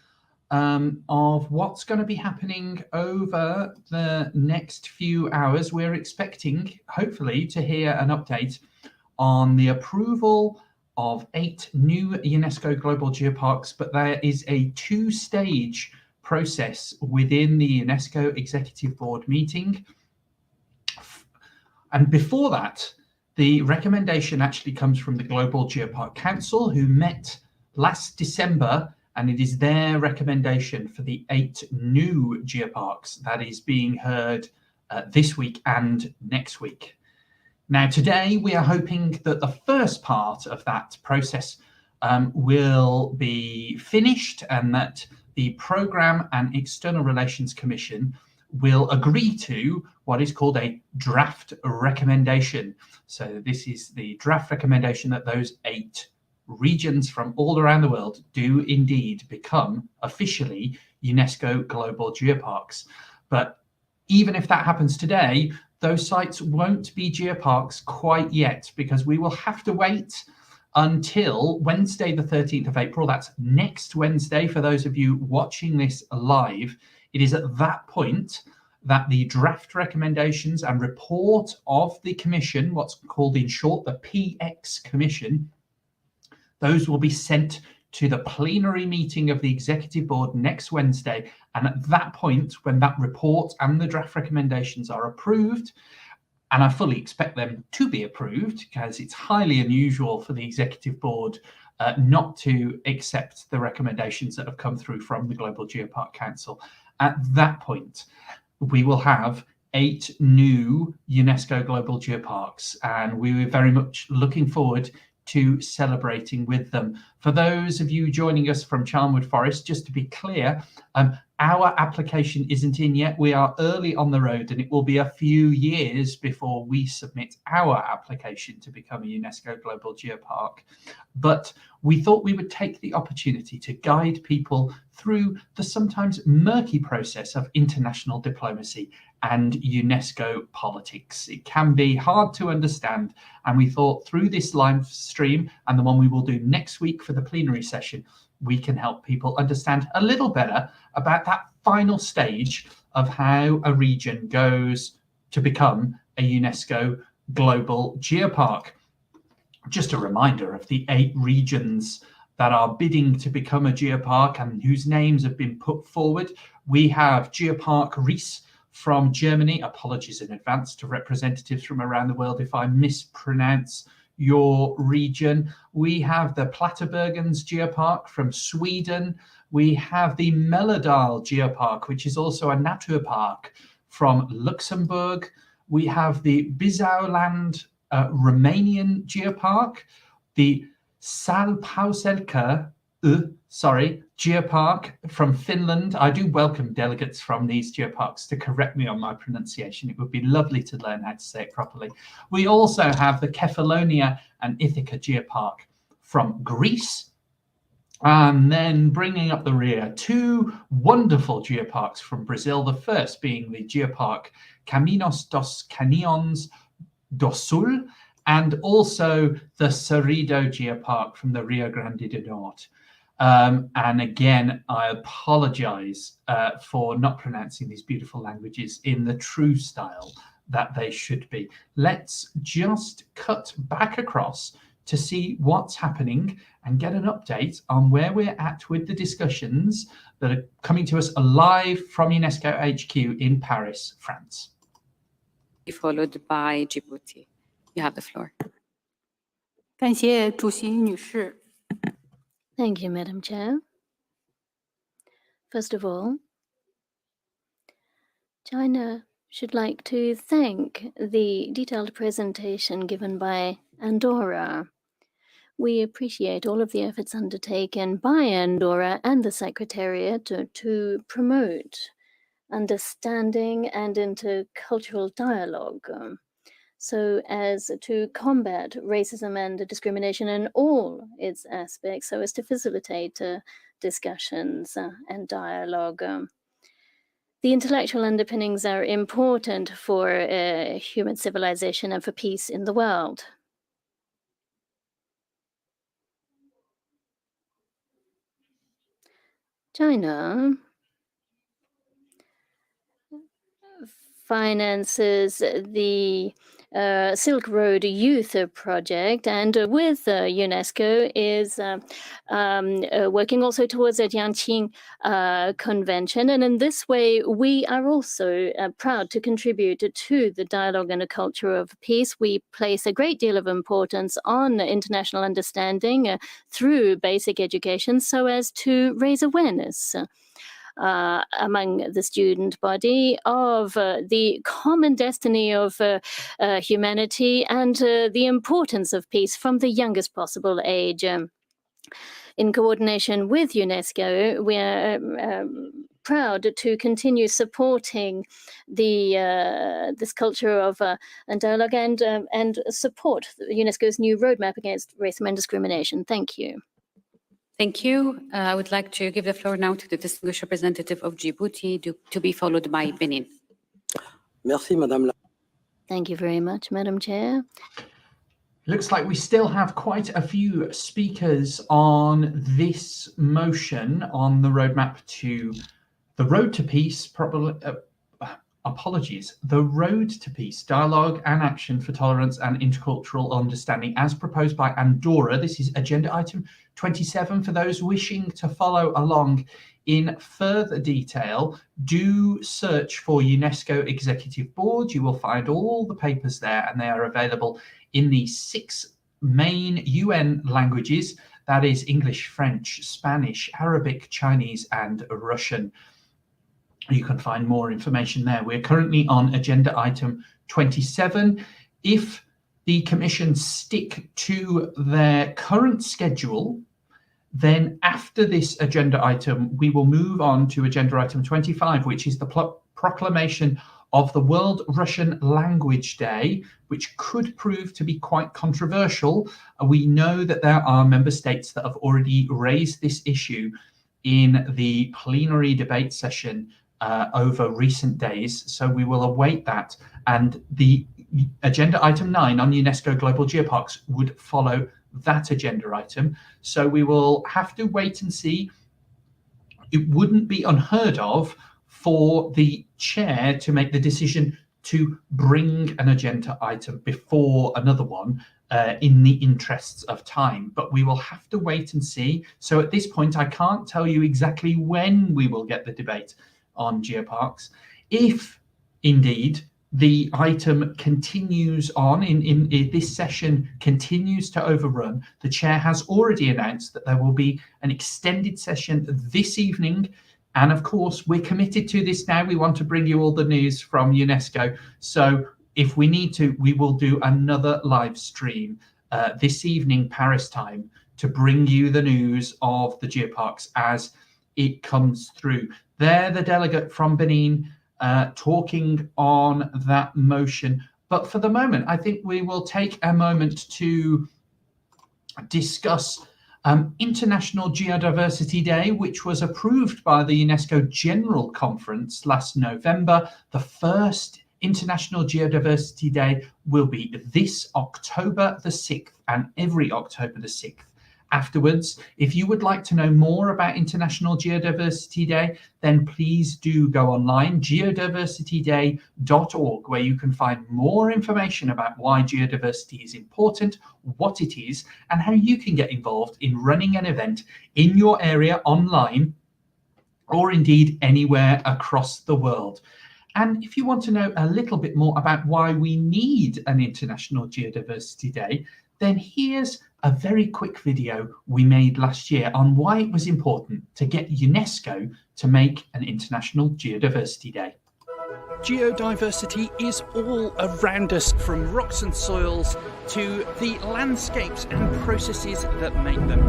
of what's going to be happening over the next few hours. We're expecting, hopefully, to hear an update on the approval of 8 new UNESCO Global Geoparks, but there is a 2-stage process within the UNESCO Executive Board meeting. And before that, the recommendation actually comes from the Global Geopark Council, who met last December, and it is their recommendation for the 8 new geoparks that is being heard this week and next week. Now, today we are hoping that the first part of that process will be finished and that the Programme and External Relations Commission will agree to what is called a draft recommendation. So this is the draft recommendation that those 8 regions from all around the world do indeed become officially UNESCO Global Geoparks. But even if that happens today, those sites won't be geoparks quite yet, because we will have to wait until Wednesday, the 13th of April. That's next Wednesday for those of you watching this live. It is at that point that the draft recommendations and report of the Commission, what's called in short the PX Commission, those will be sent to the plenary meeting of the Executive Board next Wednesday. And at that point, when that report and the draft recommendations are approved, and I fully expect them to be approved because it's highly unusual for the Executive Board not to accept the recommendations that have come through from the Global Geopark Council. At that point, we will have 8 new UNESCO Global Geoparks, and we were very much looking forward to celebrating with them. For those of you joining us from Charnwood Forest, just to be clear, our application isn't in yet. We are early on the road, and it will be a few years before we submit our application to become a UNESCO Global Geopark. But we thought we would take the opportunity to guide people through the sometimes murky process of international diplomacy and UNESCO politics. It can be hard to understand, and we thought through this live stream and the one we will do next week for the plenary session, we can help people understand a little better about that final stage of how a region goes to become a UNESCO Global Geopark. Just a reminder of the 8 regions that are bidding to become a geopark and whose names have been put forward. We have Geopark Ries from Germany. Apologies in advance to representatives from around the world if I mispronounce your region. We have the Plattebergens Geopark from Sweden. We have the Mellerdal Geopark, which is also a naturpark from Luxembourg. We have the Bissauland Romanian Geopark, the Salpauselkä Geopark from Finland. I do welcome delegates from these geoparks to correct me on my pronunciation. It would be lovely to learn how to say it properly. We also have the Kefalonia and Ithaca Geopark from Greece. And then bringing up the rear, two wonderful geoparks from Brazil. The first being the Geopark Caminos dos Canhões do Sul, and also the Cerrido Geopark from the Rio Grande do Norte. And again, I apologize for not pronouncing these beautiful languages in the true style that they should be. Let's just cut back across to see what's happening and get an update on where we're at with the discussions that are coming to us live from UNESCO HQ in Paris, France. Followed by Djibouti. You have the floor. 感谢主席女士。 Thank you, Madam Chair. First of all, China should like to thank the detailed presentation given by Andorra. We appreciate all of the efforts undertaken by Andorra and the Secretariat to promote understanding and intercultural dialogue, so as to combat racism and discrimination in all its aspects, so as to facilitate discussions and dialogue. The intellectual underpinnings are important for human civilization and for peace in the world. China finances the Silk Road Youth Project, and with UNESCO is working also towards the Jiangqing Convention. And in this way, we are also proud to contribute to the dialogue and a culture of peace. We place a great deal of importance on international understanding through basic education so as to raise awareness among the student body of the common destiny of humanity and the importance of peace from the youngest possible age. In coordination with UNESCO, we are proud to continue supporting the this culture of dialogue and support UNESCO's new roadmap against racism and discrimination. Thank you. Thank you. I would like to give the floor now to the distinguished representative of Djibouti, to be followed by Benin. Merci, Madame. Thank you very much, Madam Chair. Looks like we still have quite a few speakers on this motion on the roadmap to the road to peace, the road to peace, dialogue and action for tolerance and intercultural understanding as proposed by Andorra. This is agenda item 27. For those wishing to follow along in further detail, do search for UNESCO Executive Board. You will find all the papers there, and they are available in the 6 main UN languages. That is English, French, Spanish, Arabic, Chinese, and Russian. You can find more information there. We're currently on agenda item 27. If the Commission stick to their current schedule, then after this agenda item, we will move on to agenda item 25, which is the proclamation of the World Russian Language Day, which could prove to be quite controversial. We know that there are member states that have already raised this issue in the plenary debate session over recent days, so we will await that. And the agenda item 9 on UNESCO Global Geoparks would follow that agenda item. So we will have to wait and see. It wouldn't be unheard of for the chair to make the decision to bring an agenda item before another one in the interests of time, but we will have to wait and see. So at this point, I can't tell you exactly when we will get the debate on geoparks. If indeed the item continues on in this session continues to overrun. The chair has already announced that there will be an extended session this evening. And of course, we're committed to this now. We want to bring you all the news from UNESCO. So if we need to, we will do another live stream this evening, Paris time, to bring you the news of the Geoparks as it comes through. They're the delegate from Benin talking on that motion. But for the moment, I think we will take a moment to discuss International Geodiversity Day, which was approved by the UNESCO General Conference last November. The first International Geodiversity Day will be this October the 6th and every October the 6th. Afterwards, if you would like to know more about International Geodiversity Day, then please do go online, geodiversityday.org, where you can find more information about why geodiversity is important, what it is, and how you can get involved in running an event in your area online, or indeed anywhere across the world. And if you want to know a little bit more about why we need an International Geodiversity Day, then here's a very quick video we made last year on why it was important to get UNESCO to make an International Geodiversity Day. Geodiversity is all around us, from rocks and soils to the landscapes and processes that make them.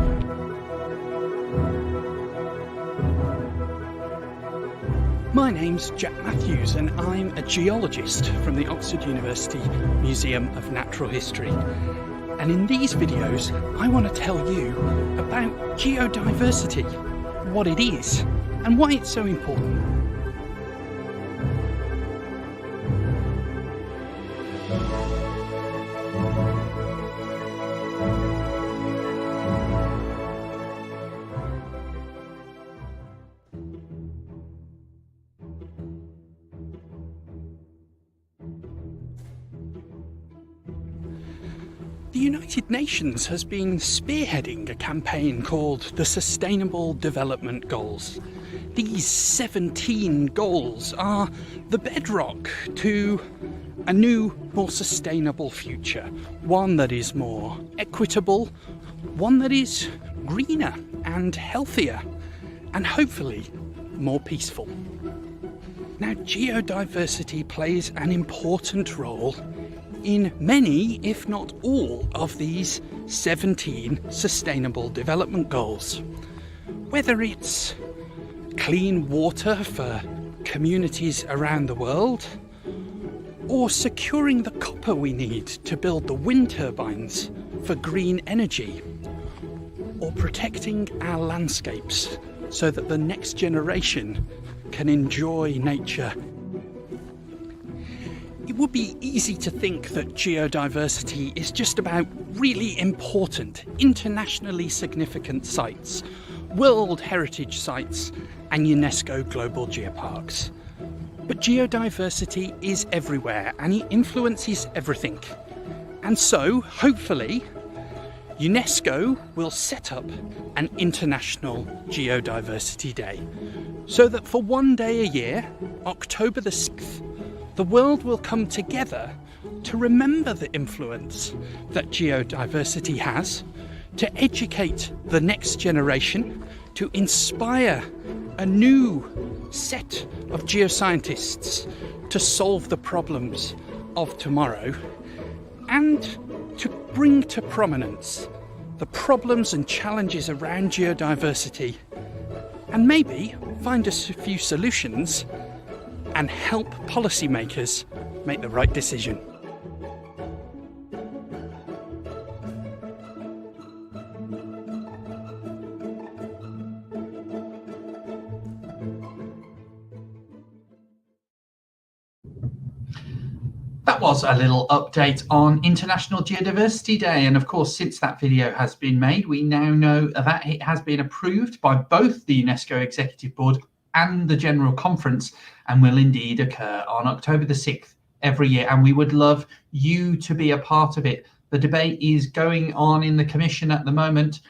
My name's Jack Matthews and I'm a geologist from the Oxford University Museum of Natural History. And in these videos, I want to tell you about geodiversity, what it is, and why it's so important. The United Nations has been spearheading a campaign called the Sustainable Development Goals. These 17 goals are the bedrock to a new, more sustainable future. One that is more equitable, one that is greener and healthier, and hopefully more peaceful. Now, geodiversity plays an important role in many, if not all, of these 17 Sustainable Development Goals. Whether it's clean water for communities around the world, or securing the copper we need to build the wind turbines for green energy, or protecting our landscapes so that the next generation can enjoy nature. It would be easy to think that geodiversity is just about really important, internationally significant sites, World Heritage Sites and UNESCO Global Geoparks. But geodiversity is everywhere and it influences everything. And so, hopefully, UNESCO will set up an International Geodiversity Day, so that for one day a year, October the 6th, the world will come together to remember the influence that geodiversity has, to educate the next generation, to inspire a new set of geoscientists to solve the problems of tomorrow, and to bring to prominence the problems and challenges around geodiversity, and maybe find us a few solutions and help policymakers make the right decision. That was a little update on International Geodiversity Day. And of course, since that video has been made, we now know that it has been approved by both the UNESCO Executive Board and the General Conference, and will indeed occur on October the 6th every year. And we would love you to be a part of it. The debate is going on in the Commission at the moment.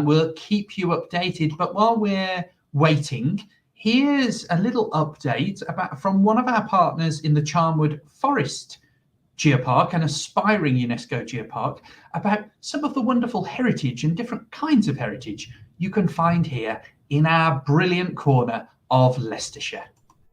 We'll keep you updated. But while we're waiting, Here's a little update from one of our partners in the Charnwood Forest Geopark, an aspiring UNESCO geopark, about some of the wonderful heritage and different kinds of heritage you can find here in our brilliant corner of Leicestershire.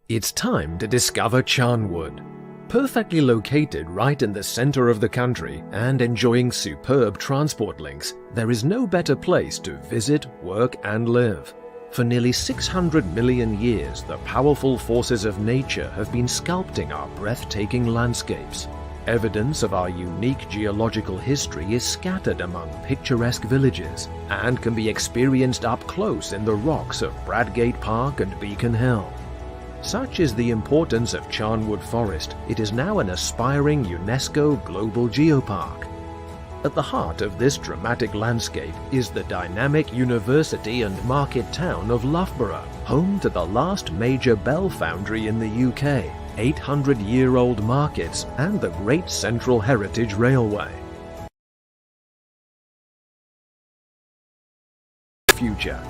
It's time to discover Charnwood. Perfectly located right in the centre of the country and enjoying superb transport links, there is no better place to visit, work and live. For nearly 600 million years, the powerful forces of nature have been sculpting our breathtaking landscapes. Evidence of our unique geological history is scattered among picturesque villages and can be experienced up close in the rocks of Bradgate Park and Beacon Hill. Such is the importance of Charnwood Forest, it is now an aspiring UNESCO Global Geopark. At the heart of this dramatic landscape is the dynamic university and market town of Loughborough, home to the last major bell foundry in the UK, 800-year-old markets and the Great Central Heritage Railway. Future.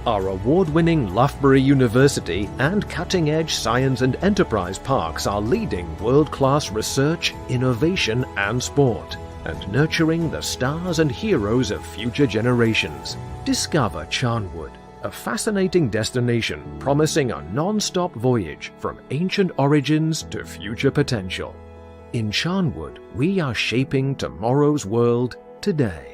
Our award-winning Loughborough University and cutting-edge science and enterprise parks are leading world-class research, innovation and sport, and nurturing the stars and heroes of future generations. Discover Charnwood, a fascinating destination promising a non-stop voyage from ancient origins to future potential. In Charnwood, we are shaping tomorrow's world today.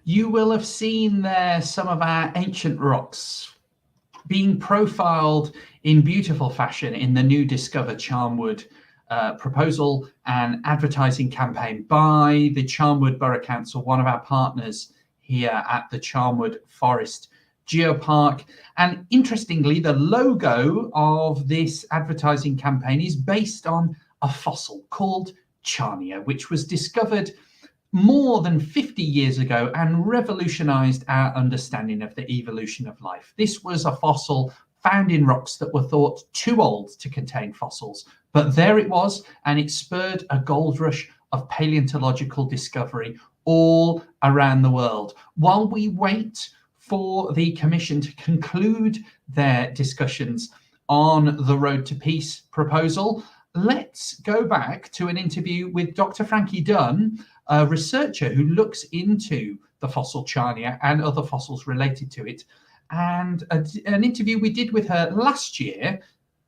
You will have seen there some of our ancient rocks being profiled in beautiful fashion in the new Discover Charnwood proposal and advertising campaign by the Charnwood Borough Council, one of our partners here at the Charnwood Forest Geopark. And interestingly, the logo of this advertising campaign is based on a fossil called Charnia, which was discovered more than 50 years ago and revolutionized our understanding of the evolution of life. This was a fossil found in rocks that were thought too old to contain fossils, but there it was, and it spurred a gold rush of paleontological discovery all around the world. While we wait for the Commission to conclude their discussions on the Road to Peace proposal, let's go back to an interview with Dr. Frankie Dunn, a researcher who looks into the fossil Charnia and other fossils related to it, and an interview we did with her last year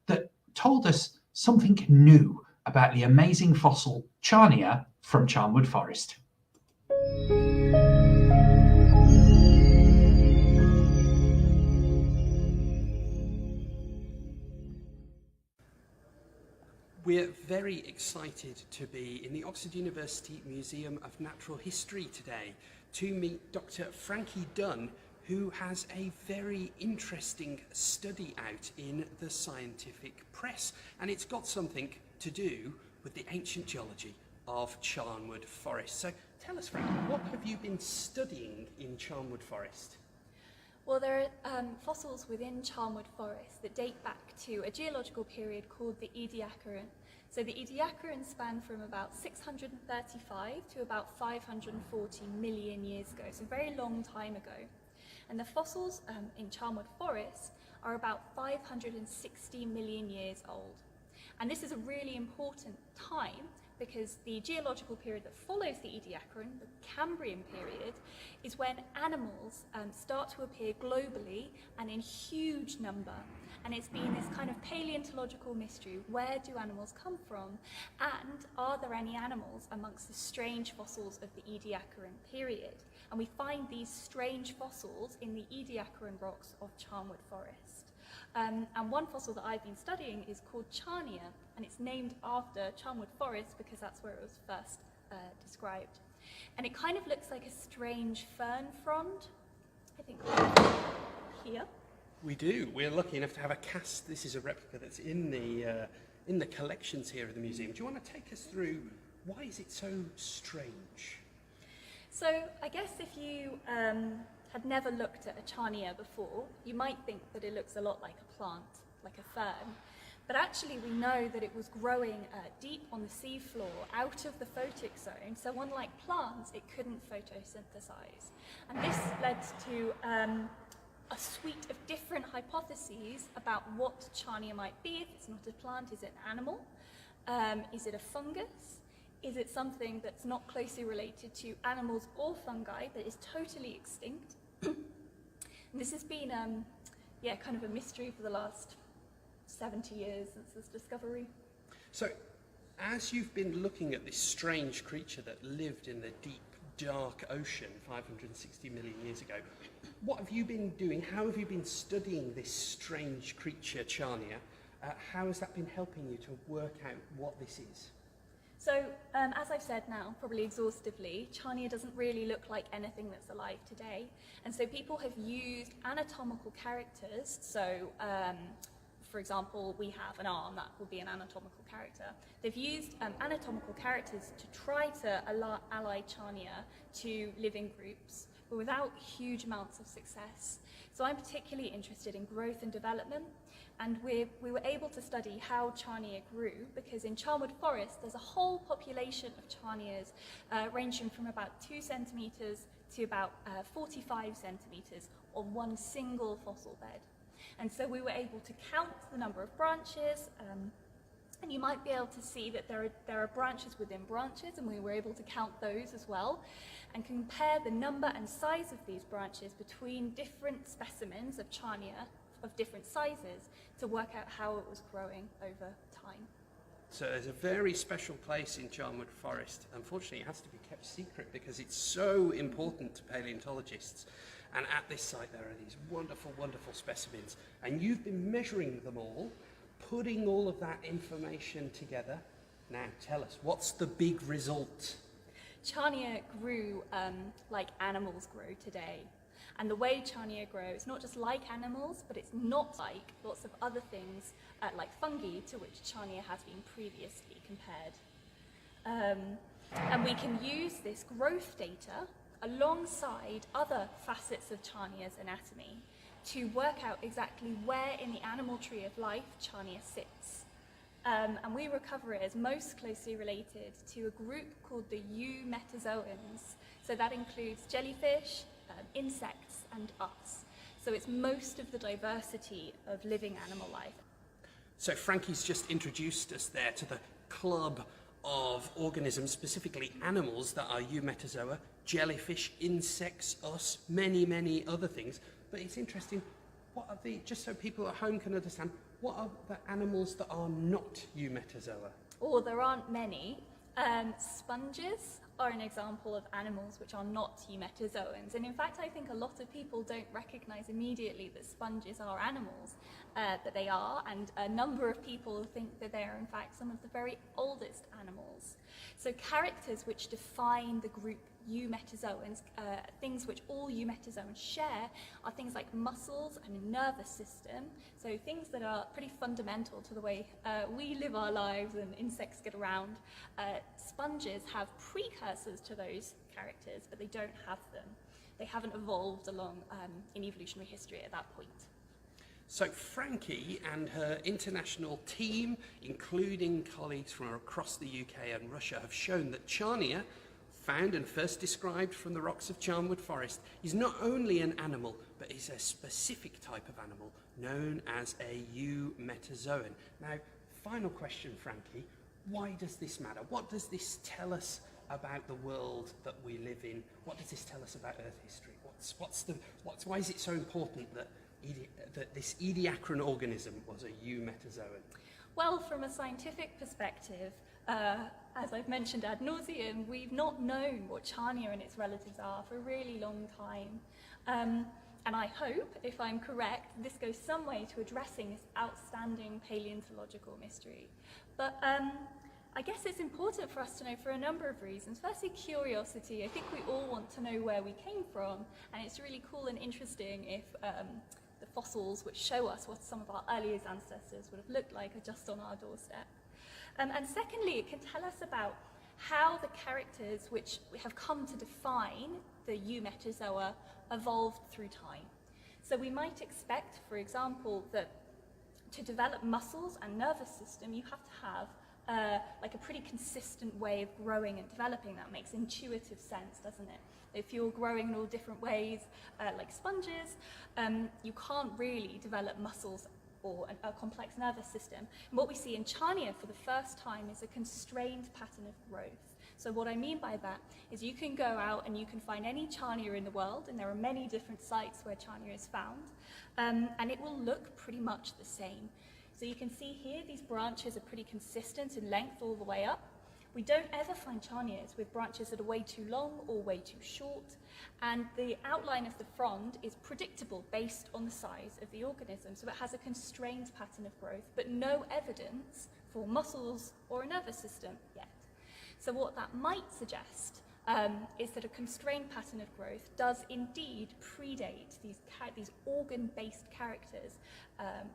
that told us something new about the amazing fossil Charnia from Charnwood Forest. We're very excited to be in the Oxford University Museum of Natural History today to meet Dr. Frankie Dunn, who has a very interesting study out in the scientific press, and it's got something to do with the ancient geology of Charnwood Forest. So tell us, Frankie, what have you been studying in Charnwood Forest? Well, there are fossils within Charnwood Forest that date back to a geological period called the Ediacaran. So the Ediacaran span from about 635 to about 540 million years ago, so a very long time ago. And the fossils in Charnwood Forest are about 560 million years old. And this is a really important time because the geological period that follows the Ediacaran, the Cambrian period, is when animals start to appear globally and in huge number. And it's been this kind of paleontological mystery. Where do animals come from? And are there any animals amongst the strange fossils of the Ediacaran period? And we find these strange fossils in the Ediacaran rocks of Charnwood Forest. And one fossil that I've been studying is called Charnia, and it's named after Charnwood Forest because that's where it was first described. And it kind of looks like a strange fern frond, I think, here. We do. We're lucky enough to have a cast. This is a replica that's in the collections here of the museum. Do you want to take us through why is it so strange? So I guess if you had never looked at a Charnia before, you might think that it looks a lot like a plant, like a fern. But actually we know that it was growing deep on the seafloor out of the photic zone, so unlike plants, it couldn't photosynthesize. And this led to a suite of different hypotheses about what Charnia might be. If it's not a plant, is it an animal? Is it a fungus? Is it something that's not closely related to animals or fungi that is totally extinct? And this has been, kind of a mystery for the last 70 years since this discovery. So, as you've been looking at this strange creature that lived in the deep, dark ocean 560 million years ago, what have you been doing? How have you been studying this strange creature, Charnia? How has that been helping you to work out what this is? So, as I've said now, probably exhaustively, Charnia doesn't really look like anything that's alive today. And so people have used anatomical characters. So, for example, we have an arm, that would be an anatomical character. They've used anatomical characters to try to ally Charnia to living groups, but without huge amounts of success. So I'm particularly interested in growth and development, and we were able to study how Charnia grew, because in Charnwood Forest there's a whole population of Charnias ranging from about 2 centimetres to about 45 centimetres on one single fossil bed. And so we were able to count the number of branches, and you might be able to see that there are branches within branches, and we were able to count those as well, and compare the number and size of these branches between different specimens of Charnia of different sizes to work out how it was growing over time. So there's a very special place in Charnwood Forest. Unfortunately, it has to be kept secret because it's so important to paleontologists. And at this site there are these wonderful, wonderful specimens. And you've been measuring them all, putting all of that information together. Now tell us, what's the big result? Charnia grew like animals grow today. And the way Charnia grow is not just like animals, but it's not like lots of other things like fungi to which Charnia has been previously compared. And we can use this growth data alongside other facets of Charnia's anatomy to work out exactly where in the animal tree of life Charnia sits. And we recover it as most closely related to a group called the Eumetazoans. So that includes jellyfish, insects, and us. So it's most of the diversity of living animal life. So Frankie's just introduced us there to the club of organisms, specifically animals, that are Eumetazoa, jellyfish, insects, us, many, many other things. But it's interesting, what are the, just so people at home can understand, what are the animals that are not Eumetazoa? Oh, there aren't many. Sponges are an example of animals which are not Eumetazoans. And in fact, I think a lot of people don't recognize immediately that sponges are animals, that they are, and a number of people think that they are in fact some of the very oldest animals. So characters which define the group Eumetazoans, things which all Eumetazoans share, are things like muscles and a nervous system, so things that are pretty fundamental to the way we live our lives and insects get around. Sponges have precursors to those characters, but they don't have them. They haven't evolved along in evolutionary history at that point. So Frankie and her international team, including colleagues from across the UK and Russia, have shown that Charnia, found and first described from the rocks of Charnwood Forest, is not only an animal, but is a specific type of animal known as a Eumetazoan. Now, final question, Frankie, why does this matter? What does this tell us about the world that we live in? What does this tell us about Earth history? Why is it so important that this ediacaran organism was a Eumetazoan? Well, from a scientific perspective, as I've mentioned ad nauseum, we've not known what Charnia and its relatives are for a really long time. And I hope, if I'm correct, this goes some way to addressing this outstanding paleontological mystery. But I guess it's important for us to know for a number of reasons. Firstly, curiosity. I think we all want to know where we came from, and it's really cool and interesting if the fossils which show us what some of our earliest ancestors would have looked like are just on our doorstep. And secondly, it can tell us about how the characters which have come to define the Eumetazoa evolved through time. So we might expect, for example, that to develop muscles and nervous system, you have to have like a pretty consistent way of growing and developing. That makes intuitive sense, doesn't it? If you're growing in all different ways, like sponges, you can't really develop muscles or a complex nervous system. And what we see in Charnia for the first time is a constrained pattern of growth. So what I mean by that is you can go out and you can find any Charnia in the world, and there are many different sites where Charnia is found, and it will look pretty much the same. So you can see here, these branches are pretty consistent in length all the way up. We don't ever find Charnias with branches that are way too long or way too short, and the outline of the frond is predictable based on the size of the organism. So it has a constrained pattern of growth, but no evidence for muscles or a nervous system yet. So what that might suggest is that a constrained pattern of growth does indeed predate these organ-based characters,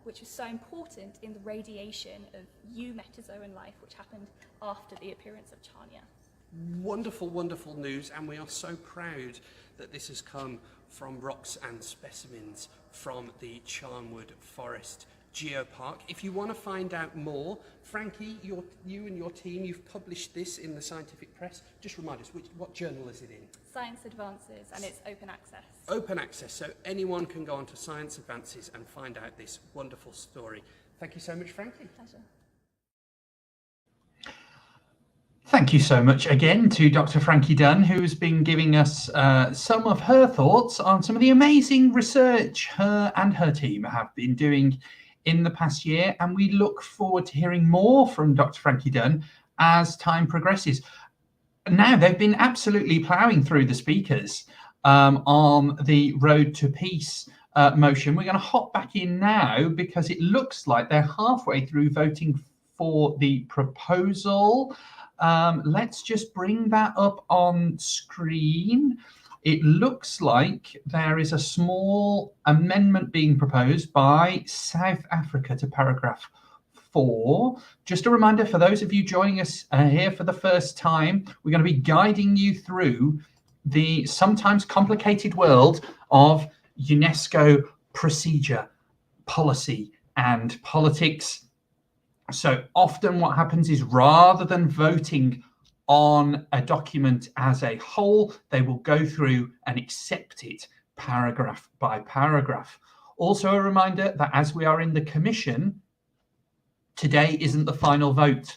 which is so important in the radiation of eumetazoan life, which happened after the appearance of Charnia. Wonderful, wonderful news, and we are so proud that this has come from rocks and specimens from the Charnwood Forest Geopark. If you want to find out more, Frankie, you and your team, you've published this in the scientific press. Just remind us, what journal is it in? Science Advances, and it's open access. Open access, so anyone can go onto Science Advances and find out this wonderful story. Thank you so much, Frankie. Pleasure. Thank you so much again to Dr. Frankie Dunn, who's been giving us some of her thoughts on some of the amazing research her and her team have been doing in the past year, and we look forward to hearing more from Dr. Frankie Dunn as time progresses. Now, they've been absolutely ploughing through the speakers on the Road to Peace motion. We're going to hop back in now because it looks like they're halfway through voting for the proposal. Let's just bring that up on screen. It looks like there is a small amendment being proposed by South Africa to paragraph 4. Just a reminder for those of you joining us here for the first time, we're going to be guiding you through the sometimes complicated world of UNESCO procedure, policy, and politics. So often what happens is rather than voting on a document as a whole, they will go through and accept it paragraph by paragraph. Also a reminder that as we are in the Commission, today isn't the final vote.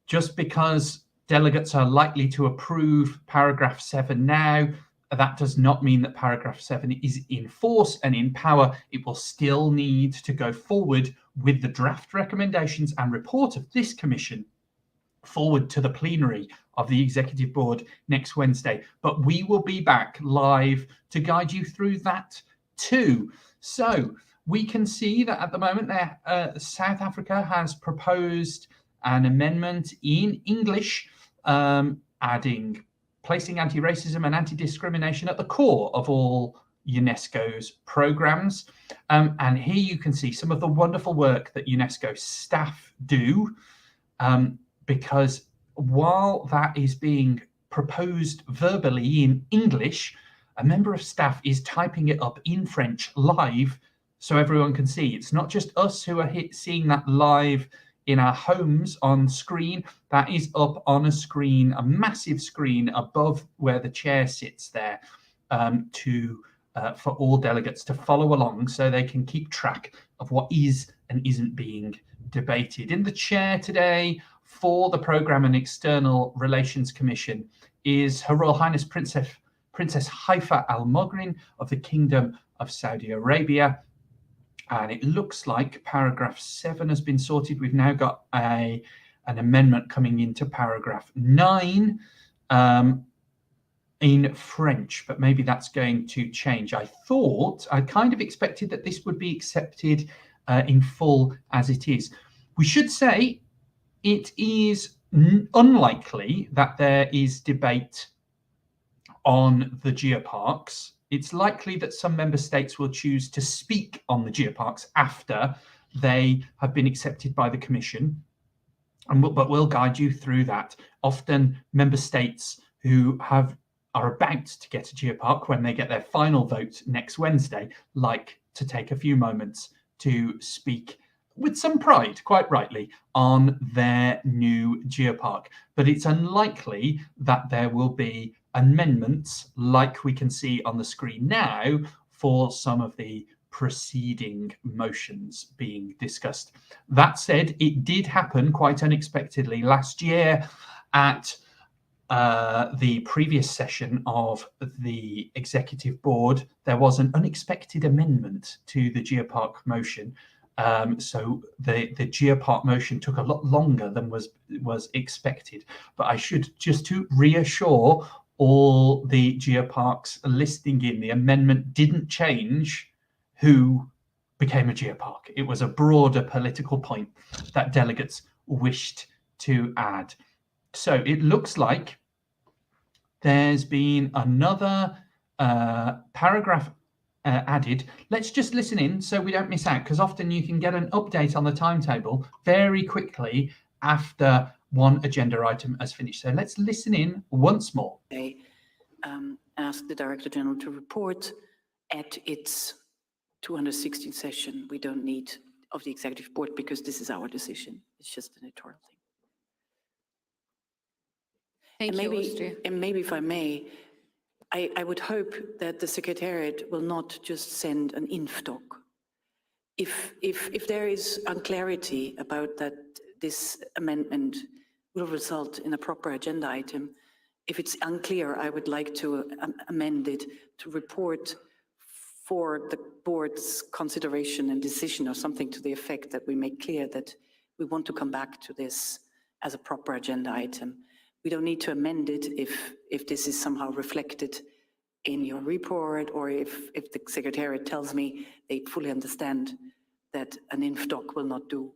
Just because delegates are likely to approve paragraph 7 now, that does not mean that paragraph 7 is in force and in power. It will still need to go forward with the draft recommendations and report of this Commission forward to the plenary of the Executive Board next Wednesday. But we will be back live to guide you through that too. So we can see that at the moment South Africa has proposed an amendment in English, placing anti-racism and anti-discrimination at the core of all UNESCO's programs. And here you can see some of the wonderful work that UNESCO staff do, because while that is being proposed verbally in English, a member of staff is typing it up in French live so everyone can see. It's not just us who are seeing that live in our homes on screen. That is up on a screen, a massive screen above where the chair sits there, for all delegates to follow along so they can keep track of what is and isn't being debated. In the chair today for the Programme and External Relations Commission is Her Royal Highness Princess Haifa Al Mogrin of the Kingdom of Saudi Arabia. And it looks like paragraph 7 has been sorted. We've now got an amendment coming into paragraph 9 in French, but maybe that's going to change. I kind of expected that this would be accepted in full as it is. We should say it is unlikely that there is debate on the geoparks. It's likely that some member states will choose to speak on the geoparks after they have been accepted by the Commission, but we'll guide you through that. Often member states who are about to get a geopark when they get their final vote next Wednesday like to take a few moments to speak with some pride, quite rightly, on their new geopark. But it's unlikely that there will be amendments like we can see on the screen now for some of the preceding motions being discussed. That said, it did happen quite unexpectedly last year at the previous session of the Executive Board. There was an unexpected amendment to the Geopark motion. So the Geopark motion took a lot longer than was expected. But I should just to reassure all the Geoparks listing in, the amendment didn't change who became a geopark. It was a broader political point that delegates wished to add. So it looks like there's been another paragraph added. Let's just listen in so we don't miss out, because often you can get an update on the timetable very quickly after one agenda item has finished. So let's listen in once more. I ask the Director General to report at its 216th session. We don't need of the Executive Board because this is our decision. It's just an editorial thing. Thank you, Austria. And maybe if I may, I would hope that the Secretariat will not just send an infdoc. If there is unclarity about that this amendment will result in a proper agenda item, if it's unclear, I would like to amend it to report for the board's consideration and decision, or something to the effect that we make clear that we want to come back to this as a proper agenda item. We don't need to amend it if this is somehow reflected in your report, or if the Secretariat tells me they fully understand that an infdoc will not do.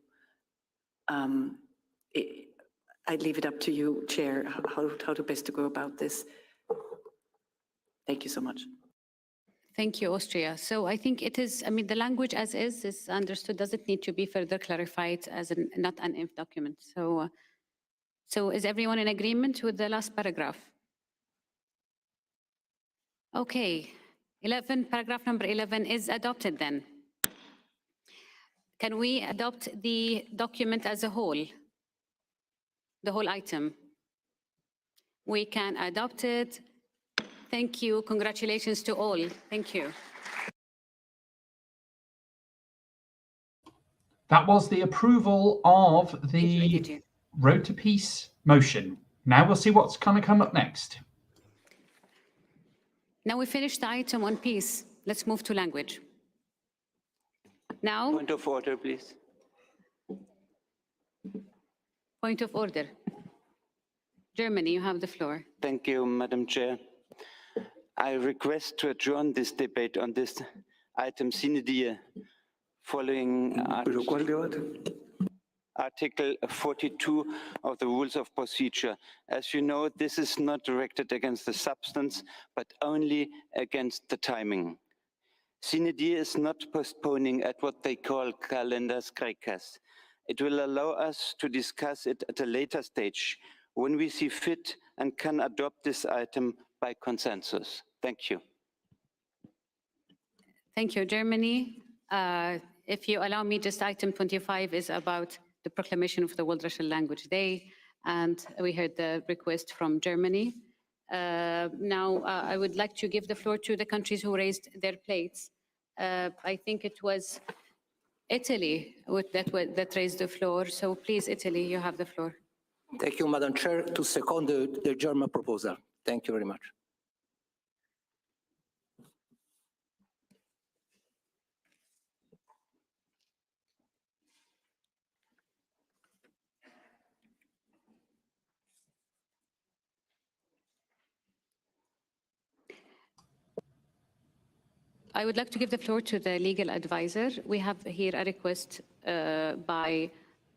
I'd leave it up to you, Chair, how to best to go about this. Thank you so much. Thank you, Austria. So I think it is, I mean, the language as is understood, doesn't need to be further clarified as not an INF document. So is everyone in agreement with the last paragraph? Okay, paragraph number 11 is adopted then. Can we adopt the document as a whole? The whole item? We can adopt it. Thank you. Congratulations to all. Thank you. That was the approval of the Road to Peace motion. Now we'll see what's going to come up next. Now we finished the item on peace. Let's move to language. Now. Point of order, please. Point of order. Germany, you have the floor. Thank you, Madam Chair. I request to adjourn this debate on this item sine die following Article 42 of the Rules of Procedure. As you know, this is not directed against the substance, but only against the timing. Sine die is not postponing at what they call calendas graecas. It will allow us to discuss it at a later stage when we see fit and can adopt this item by consensus. Thank you. Thank you, Germany. If you allow me, just item 25 is about the proclamation of the World Russian Language Day, and we heard the request from Germany. Now, I would like to give the floor to the countries who raised their plates. I think it was Italy that raised the floor. So please, Italy, you have the floor. Thank you, Madam Chair, to second the German proposal. Thank you very much. I would like to give the floor to the legal advisor. We have here a request by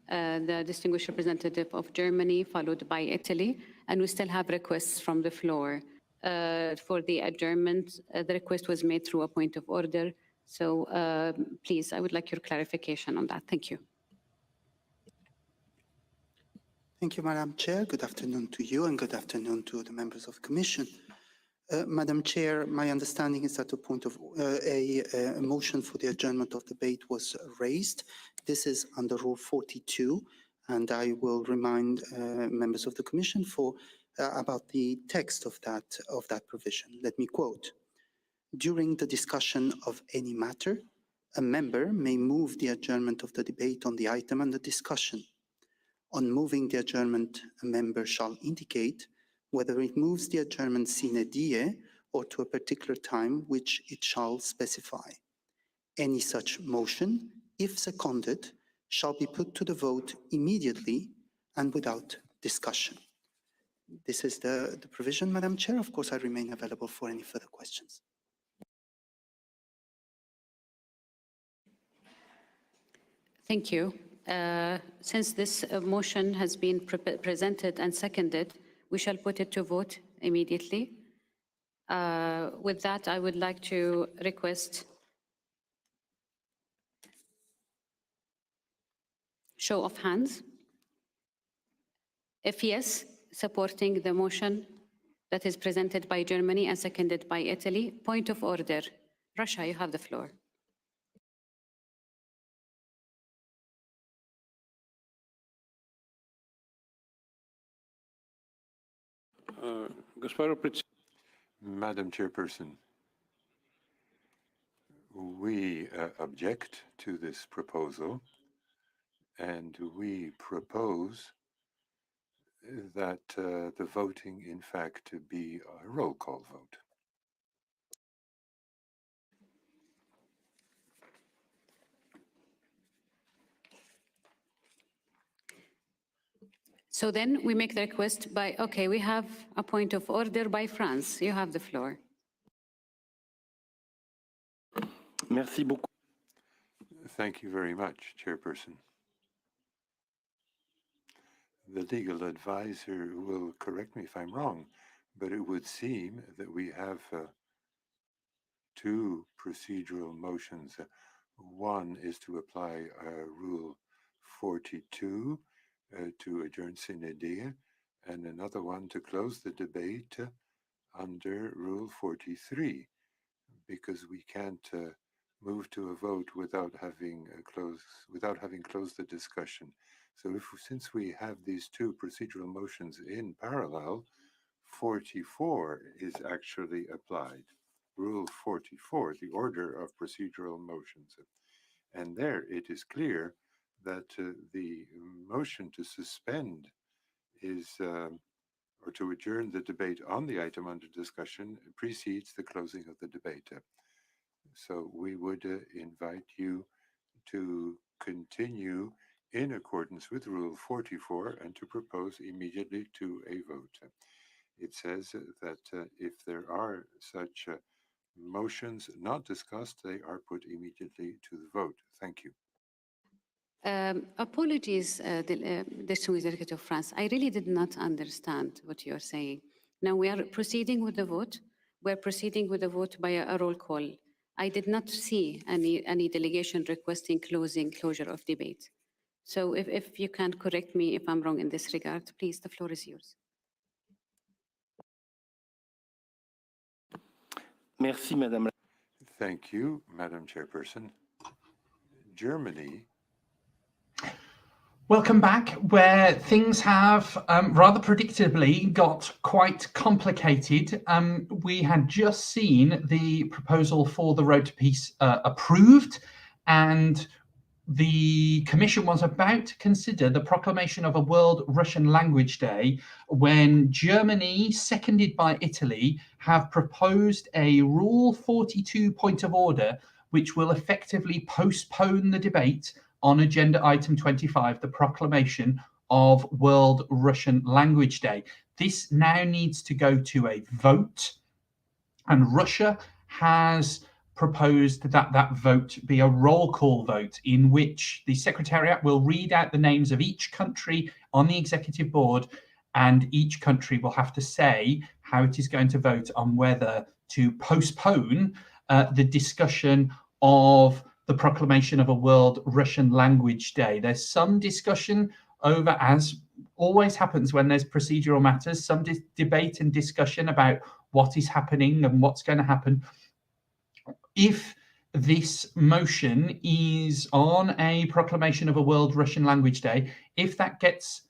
the distinguished representative of Germany, followed by Italy, and we still have requests from the floor for the adjournment. The request was made through a point of order. So please, I would like your clarification on that. Thank you. Thank you, Madam Chair. Good afternoon to you and good afternoon to the members of the Commission. Madam Chair, my understanding is that a motion for the adjournment of debate was raised. This is under Rule 42, and I will remind members of the Commission about the text of that provision. Let me quote: "During the discussion of any matter, a member may move the adjournment of the debate on the item under discussion. On moving the adjournment, a member shall indicate whether it moves the adjournment sine die or to a particular time which it shall specify. Any such motion, if seconded, shall be put to the vote immediately and without discussion." This is the provision, Madam Chair. Of course, I remain available for any further questions. Thank you. Since this motion has been presented and seconded, we shall put it to vote immediately. With that, I would like to request show of hands. If yes, supporting the motion that is presented by Germany and seconded by Italy. Point of order. Russia, you have the floor. Madam Chairperson, we object to this proposal, and we propose that the voting, in fact, be a roll call vote. So then we make the request by, okay, we have a point of order by France. You have the floor. Merci beaucoup. Thank you very much, Chairperson. The legal advisor will correct me if I'm wrong, but it would seem that we have two procedural motions. One is to apply Rule 42 to adjourn sine die, and another one to close the debate under Rule 43, because we can't move to a vote without having closed the discussion. So since we have these two procedural motions in parallel, 44 is actually applied. Rule 44, the order of procedural motions. And there it is clear that the motion to suspend is, or to adjourn the debate on the item under discussion precedes the closing of the debate. So we would invite you to continue in accordance with Rule 44 and to propose immediately to a vote. It says that if there are such motions not discussed, they are put immediately to the vote. Thank you. Apologies, Distinguished Executive of France. I really did not understand what you are saying. Now we are proceeding with the vote. We're proceeding with the vote by a roll call. I did not see any delegation requesting closure of debate. So if you can correct me if I'm wrong in this regard, please, the floor is yours. Merci, Madame. Thank you, Madam Chairperson. Germany. Welcome back, where things have rather predictably got quite complicated. We had just seen the proposal for the Road to Peace approved, and the Commission was about to consider the proclamation of a World Russian Language Day when Germany, seconded by Italy, have proposed a Rule 42 point of order, which will effectively postpone the debate on agenda item 25, the proclamation of World Russian Language Day. This now needs to go to a vote, and Russia has proposed that that vote be a roll call vote in which the Secretariat will read out the names of each country on the Executive Board, and each country will have to say how it is going to vote on whether to postpone the discussion of the proclamation of a World Russian Language Day. There's some discussion over, as always happens when there's procedural matters, some debate and discussion about what is happening and what's going to happen. If this motion is on a proclamation of a World Russian Language Day, if that gets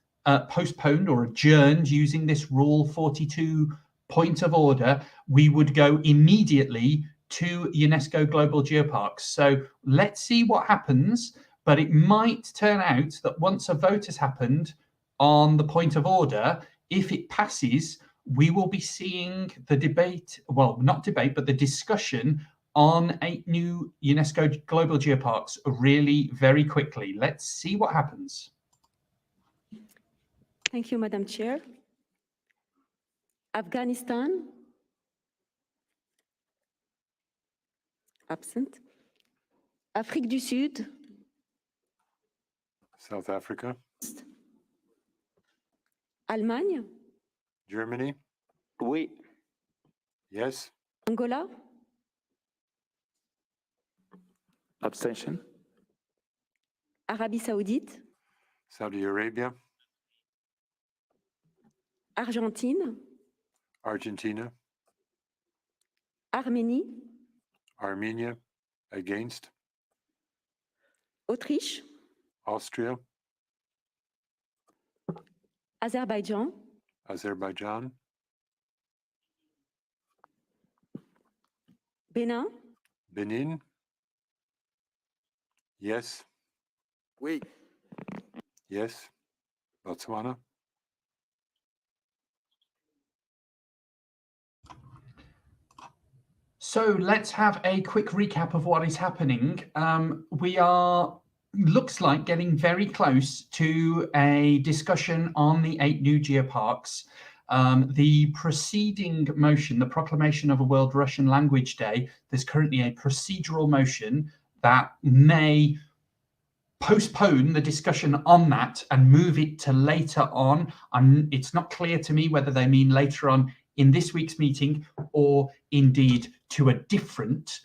postponed or adjourned using this Rule 42 point of order, we would go immediately to UNESCO Global Geoparks. So let's see what happens, but it might turn out that once a vote has happened on the point of order, if it passes, we will be seeing the debate, well, not debate, but the discussion on 8 new UNESCO Global Geoparks really very quickly. Let's see what happens. Thank you, Madam Chair. Afghanistan. Absent. Afrique du Sud. South Africa. Allemagne. Germany. Oui. Yes. Angola. Abstention. Arabie Saoudite. Saudi Arabia. Argentine. Argentina. Arménie. Armenia. Against. Autriche. Austria. Azerbaïdjan. Azerbaijan. Bénin. Benin. Yes. Oui. Yes. Botswana. So let's have a quick recap of what is happening. We are, looks like, getting very close to a discussion on the 8 new geoparks. The preceding motion, the proclamation of a World Russian Language Day, there's currently a procedural motion that may postpone the discussion on that and move it to later on. It's not clear to me whether they mean later on in this week's meeting or indeed to a different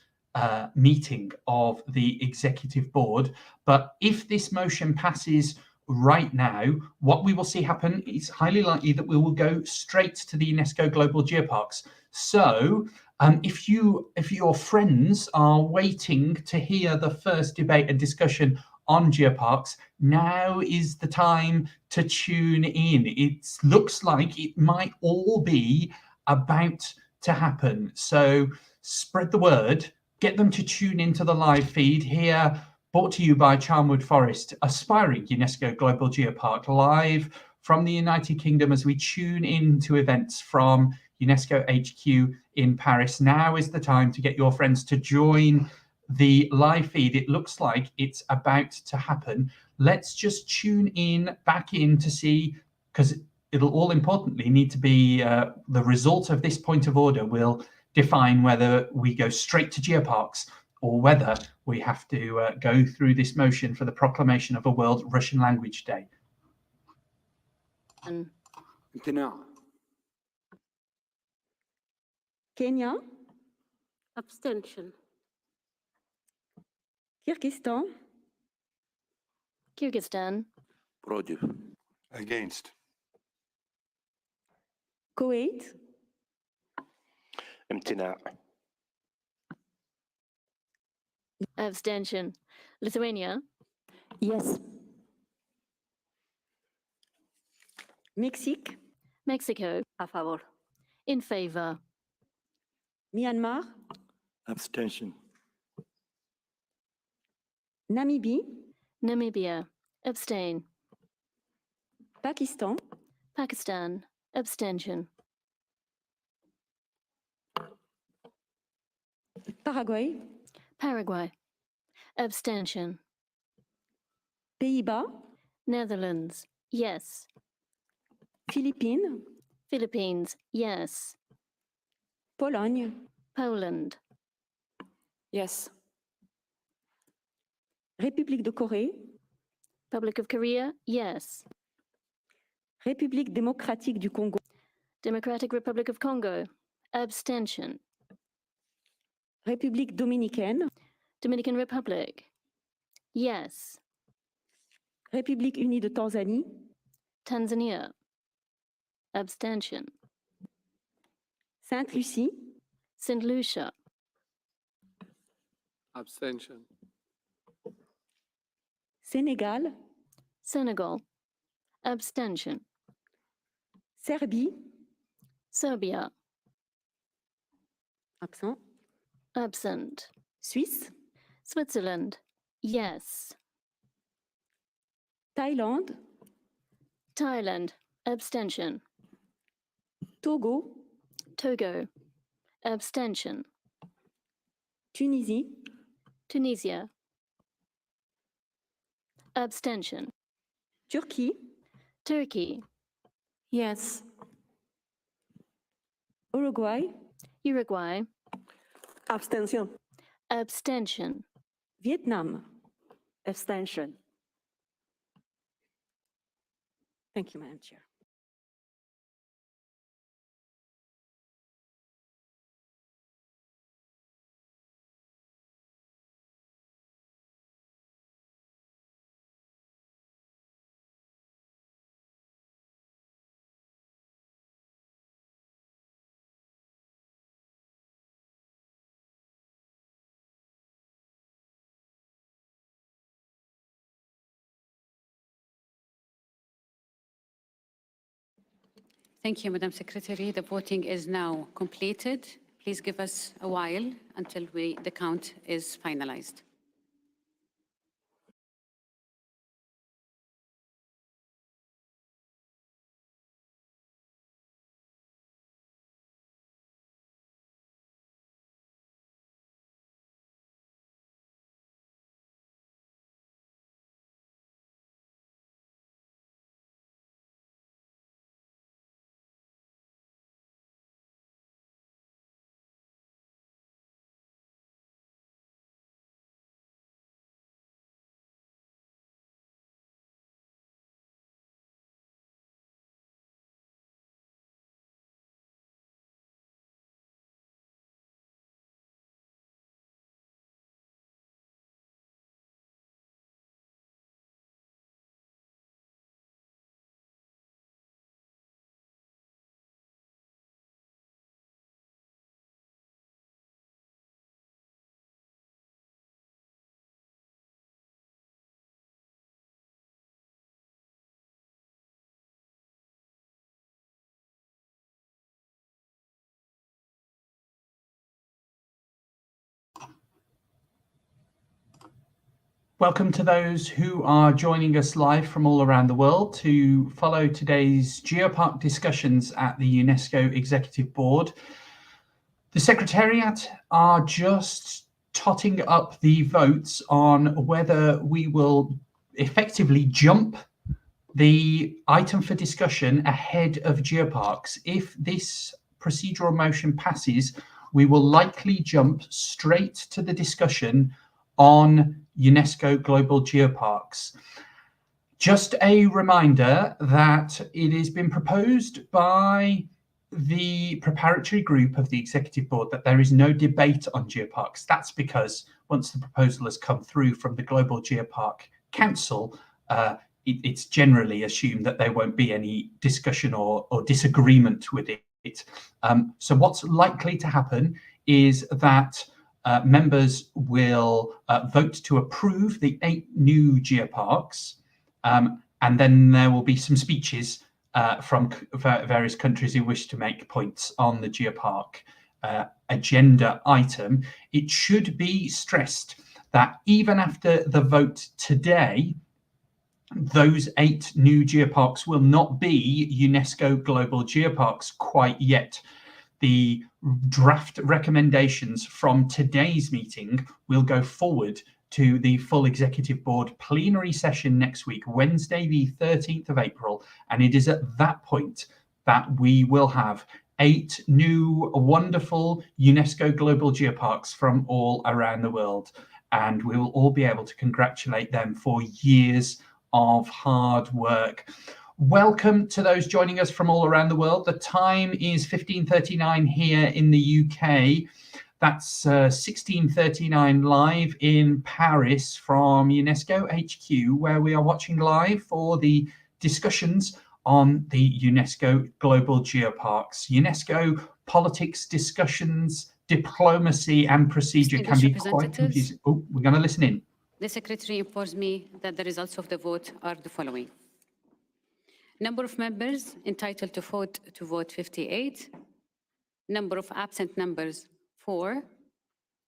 meeting of the Executive Board. But if this motion passes right now, what we will see happen is highly likely that we will go straight to the UNESCO Global Geoparks. So if your friends are waiting to hear the first debate and discussion on geoparks, now is the time to tune in. It looks like it might all be about to happen. So spread the word, get them to tune into the live feed here, brought to you by Charnwood Forest, aspiring UNESCO Global Geopark, live from the United Kingdom as we tune into events from UNESCO HQ in Paris. Now is the time to get your friends to join the live feed. It looks like it's about to happen. Let's just tune in back in to see, because it'll all importantly need to be the result of this point of order will define whether we go straight to geoparks or whether we have to go through this motion for the proclamation of a World Russian Language Day. Kenya. Abstention. Kyrgyzstan. Kyrgyzstan. Против. Against. Kuwait. امتناع. Abstention. Lithuania. Yes. Mexique. Mexico. A favor. In favor. Myanmar. Abstention. Namibie. Namibia. Abstain. Pakistan. Pakistan. Abstention. Paraguay. Paraguay. Abstention. Pays-Bas. Netherlands. Yes. Philippines. Philippines. Yes. Pologne. Poland. Yes. République de Corée. Republic of Korea. Yes. République démocratique du Congo. Democratic Republic of Congo. Abstention. République dominicaine. Dominican Republic. Yes. République unie de Tanzanie. Tanzania. Abstention. Sainte Lucie, St. Lucia. Abstention. Sénégal, Senegal. Abstention. Serbie, Serbia. absent. Absent. Suisse, Switzerland. Yes. Thaïlande, Thailand. Abstention. Togo, Togo. Abstention. Tunisie, Tunisia. Abstention. Turquie, Turkey. Yes. Uruguay, Uruguay. abstention. Abstention. Vietnam, abstention. Thank you, Madam Chair. Thank you, Madam Secretary. The voting is now completed. Please give us a while until the count is finalized. Welcome to those who are joining us live from all around the world to follow today's Geopark discussions at the UNESCO Executive Board. The Secretariat are just totting up the votes on whether we will effectively jump the item for discussion ahead of Geoparks. If this procedural motion passes, we will likely jump straight to the discussion on UNESCO Global Geoparks. Just a reminder that it has been proposed by the preparatory group of the Executive Board that there is no debate on Geoparks. That's because once the proposal has come through from the Global Geopark Council, it's generally assumed that there won't be any discussion or disagreement with it. So what's likely to happen is that members will vote to approve the 8 new geoparks, and then there will be some speeches from various countries who wish to make points on the geopark agenda item. It should be stressed that even after the vote today, those 8 new geoparks will not be UNESCO Global Geoparks quite yet. The draft recommendations from today's meeting will go forward to the full Executive Board plenary session next week, Wednesday, the 13th of April. And it is at that point that we will have 8 new wonderful UNESCO Global Geoparks from all around the world. And we will all be able to congratulate them for years of hard work. Welcome to those joining us from all around the world. The time is 15:39 here in the UK. That's 16:39 live in Paris from UNESCO HQ, where we are watching live for the discussions on the UNESCO Global Geoparks. UNESCO politics, discussions, diplomacy, and procedure can be quite confusing. Oh, we're going to listen in. The Secretary informs me that the results of the vote are the following. Number of members entitled to vote 58. Number of absent members 4.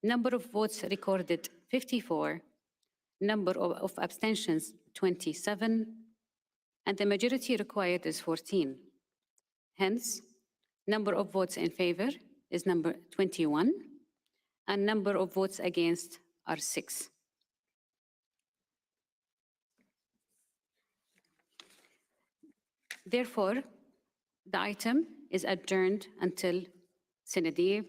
Number of votes recorded 54. Number of abstentions 27. And the majority required is 14. Hence, number of votes in favor is number 21. And number of votes against are 6. Therefore, the item is adjourned until Synodie.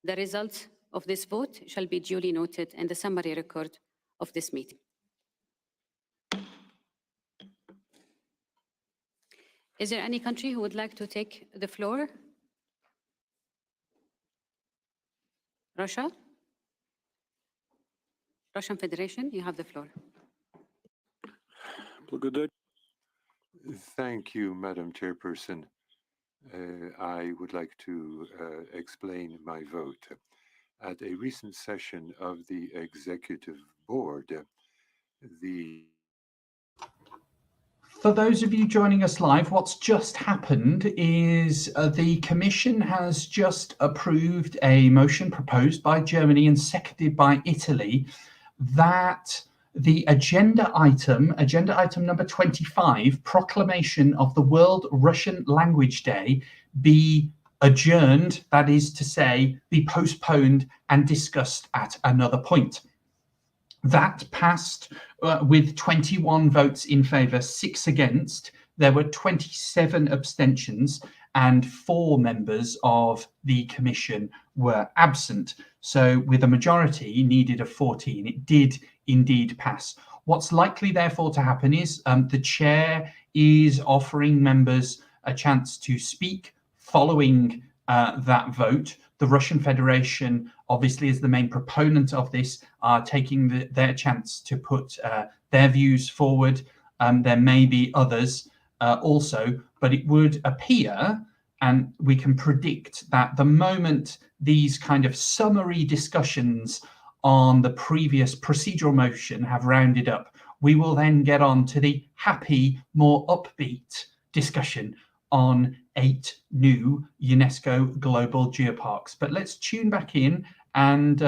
The results of this vote shall be duly noted in the summary record of this meeting. Is there any country who would like to take the floor? Russia? Russian Federation, you have the floor. Thank you, Madam Chairperson. I would like to explain my vote. At a recent session of the Executive Board, For those of you joining us live, what's just happened is the Commission has just approved a motion proposed by Germany and seconded by Italy that the agenda item number 25, Proclamation of the World Russian Language Day, be adjourned, that is to say, be postponed and discussed at another point. That passed with 21 votes in favour, 6 against. There were 27 abstentions and 4 members of the Commission were absent. So with a majority needed of 14, it did indeed pass. What's likely therefore to happen is the chair is offering members a chance to speak following that vote. The Russian Federation, obviously, as the main proponent of this, are taking their chance to put their views forward. There may be others also, but it would appear, and we can predict that the moment these kind of summary discussions on the previous procedural motion have rounded up, we will then get on to the happy, more upbeat discussion on 8 new UNESCO global geoparks. But let's tune back in. And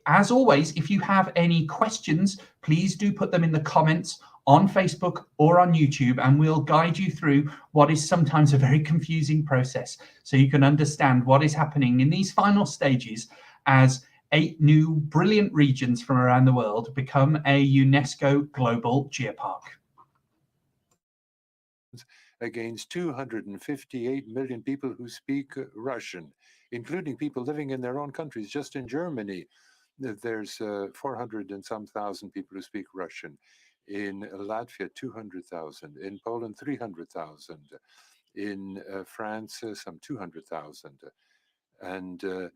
as always, if you have any questions, please do put them in the comments on Facebook or on YouTube, and we'll guide you through what is sometimes a very confusing process so you can understand what is happening in these final stages as 8 new brilliant regions from around the world become a UNESCO global geopark. Against 258 million people who speak Russian, including people living in their own countries. Just in Germany, there's 400 and some thousand people who speak Russian. In Latvia, 200,000. In Poland, 300,000. In France, some 200,000. And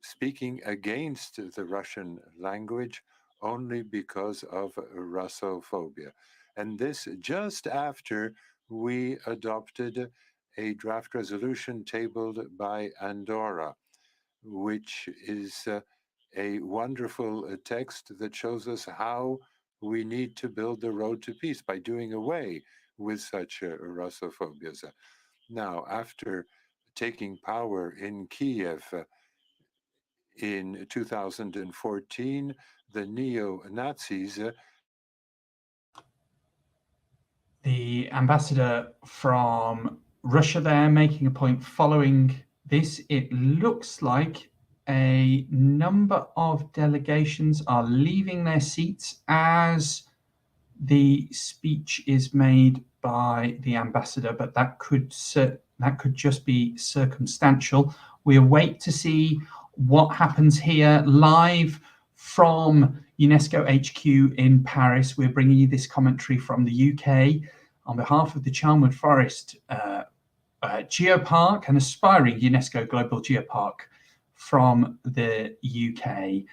speaking against the Russian language only because of Russophobia. And this just after we adopted a draft resolution tabled by Andorra, which is a wonderful text that shows us how we need to build the road to peace by doing away with such Russophobias. Now, after taking power in Kiev in 2014, the neo-Nazis the ambassador from Russia there making a point following this. It looks like a number of delegations are leaving their seats as the speech is made by the ambassador, but that could just be circumstantial. We await to see what happens here live from UNESCO HQ in Paris. We're bringing you this commentary from the UK on behalf of the Charnwood Forest Geopark, an aspiring UNESCO Global Geopark from the UK.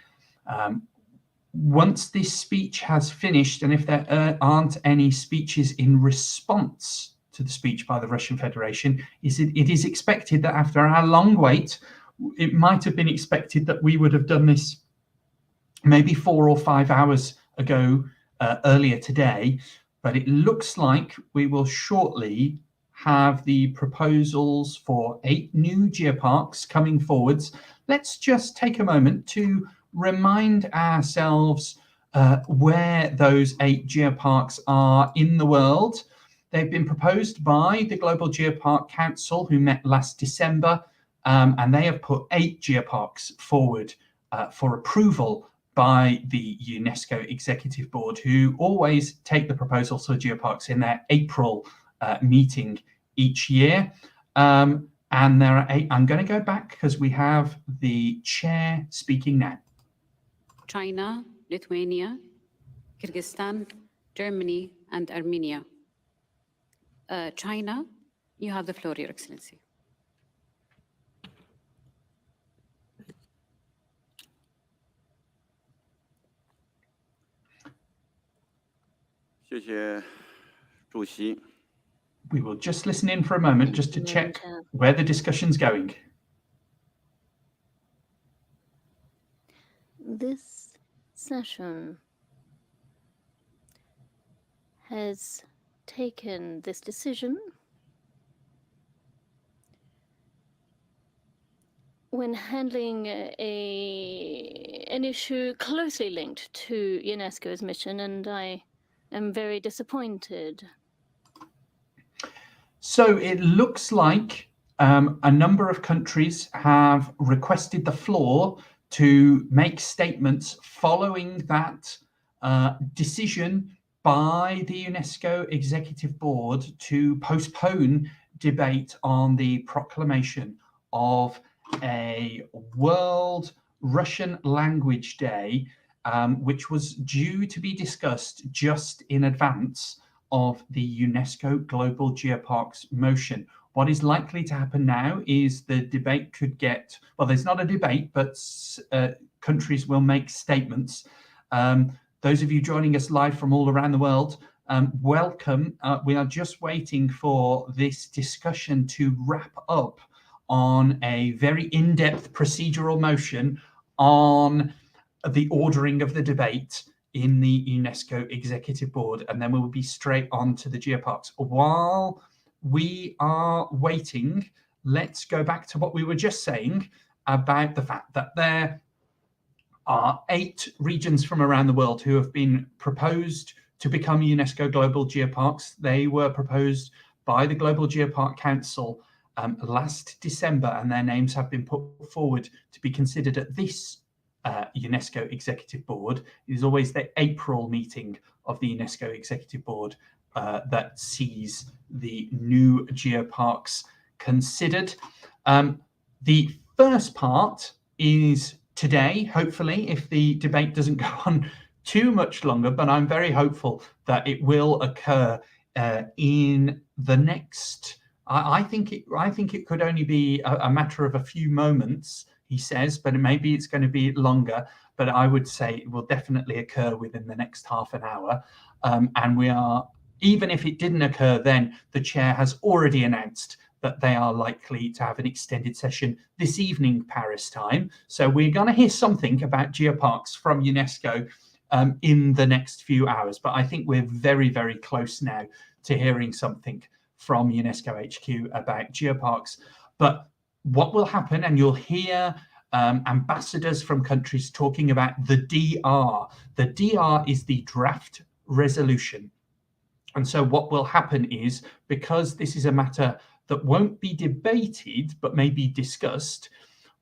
Once this speech has finished, and if there aren't any speeches in response to the speech by the Russian Federation, is it is expected that after our long wait, it might have been expected that we would have done this maybe 4 or 5 hours ago, earlier today, but it looks like we will shortly have the proposals for 8 new geoparks coming forwards. Let's just take a moment to remind ourselves where those 8 geoparks are in the world. They've been proposed by the Global Geopark Council, who met last December, and they have put 8 geoparks forward for approval by the UNESCO Executive Board, who always take the proposals for geoparks in their April meeting each year. And there are 8. I'm going to go back because we have the chair speaking now. China, Lithuania, Kyrgyzstan, Germany, and Armenia. China, you have the floor, Your Excellency. We will just listen in for a moment just to check where the discussion's going. This session has taken this decision when handling an issue closely linked to UNESCO's mission, and I am very disappointed. So it looks like a number of countries have requested the floor to make statements following that decision by the UNESCO Executive Board to postpone debate on the proclamation of a World Russian Language Day, which was due to be discussed just in advance of the UNESCO Global Geoparks motion. What is likely to happen now is the debate could get, well, there's not a debate, but countries will make statements. Those of you joining us live from all around the world, welcome. We are just waiting for this discussion to wrap up on a very in-depth procedural motion on the ordering of the debate in the UNESCO Executive Board, and then we'll be straight on to the geoparks. While we are waiting, let's go back to what we were just saying about the fact that there are 8 regions from around the world who have been proposed to become UNESCO Global Geoparks. They were proposed by the Global Geopark Council last December, and their names have been put forward to be considered at this UNESCO Executive Board. It is always the April meeting of the UNESCO Executive Board that sees the new geoparks considered. The first part is today, hopefully, if the debate doesn't go on too much longer, but I'm very hopeful that it will occur in the next, I think it could only be a matter of a few moments, he says, but maybe it's going to be longer, but I would say it will definitely occur within the next half an hour. And we are, even if it didn't occur then, the chair has already announced that they are likely to have an extended session this evening, Paris time. So we're going to hear something about geoparks from UNESCO in the next few hours. But I think we're very, very close now to hearing something from UNESCO HQ about geoparks. But what will happen, and you'll hear ambassadors from countries talking about the DR. The DR is the draft resolution. And so what will happen is, because this is a matter that won't be debated, but may be discussed,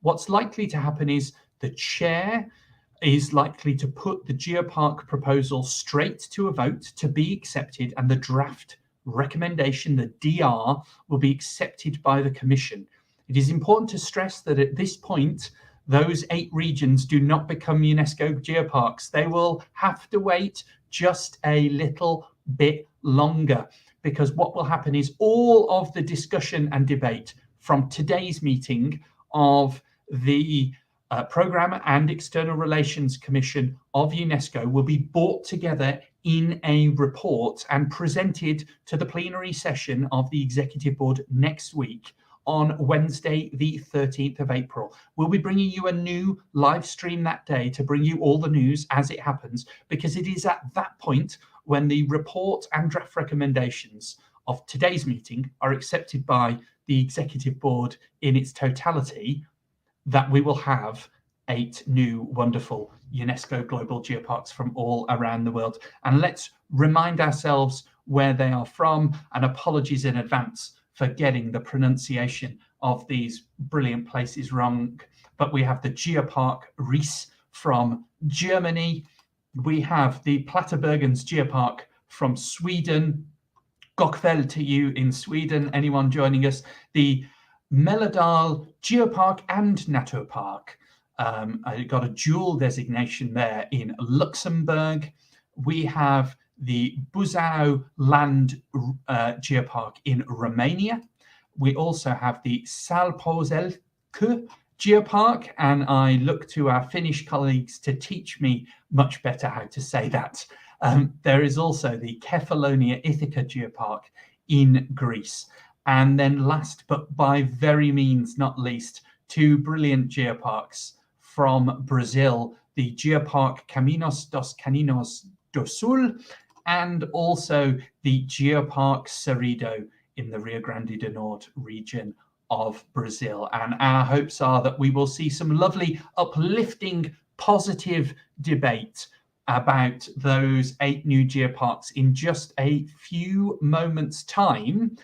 what's likely to happen is the chair is likely to put the geopark proposal straight to a vote to be accepted, and the draft recommendation, the DR, will be accepted by the Commission. It is important to stress that at this point, those 8 regions do not become UNESCO geoparks. They will have to wait just a little bit longer, because what will happen is all of the discussion and debate from today's meeting of the Programme and External Relations Commission of UNESCO will be brought together in a report and presented to the plenary session of the Executive Board next week on Wednesday, the 13th of April. We'll be bringing you a new live stream that day to bring you all the news as it happens, because it is at that point when the report and draft recommendations of today's meeting are accepted by the Executive Board in its totality that we will have 8 new wonderful UNESCO Global Geoparks from all around the world. And let's remind ourselves where they are from, and apologies in advance for getting the pronunciation of these brilliant places wrong. But we have the Geopark Ries from Germany. We have the Plattebergens Geopark from Sweden. Gockfell to you in Sweden, anyone joining us. The Melodal Geopark and Naturpark. I got a dual designation there in Luxembourg. We have the Buzău Land Geopark in Romania. We also have the Salpozelke Geopark, and I look to our Finnish colleagues to teach me much better how to say that. There is also the Kefalonia Ithaca Geopark in Greece. And then last, but by very means not least, 2 brilliant geoparks from Brazil, the Geopark Caminos dos Caninos do Sul, and also the Geopark Cerrido in the Rio Grande do Norte region of Brazil. And our hopes are that we will see some lovely, uplifting, positive debate about those 8 new geoparks in just a few moments' time.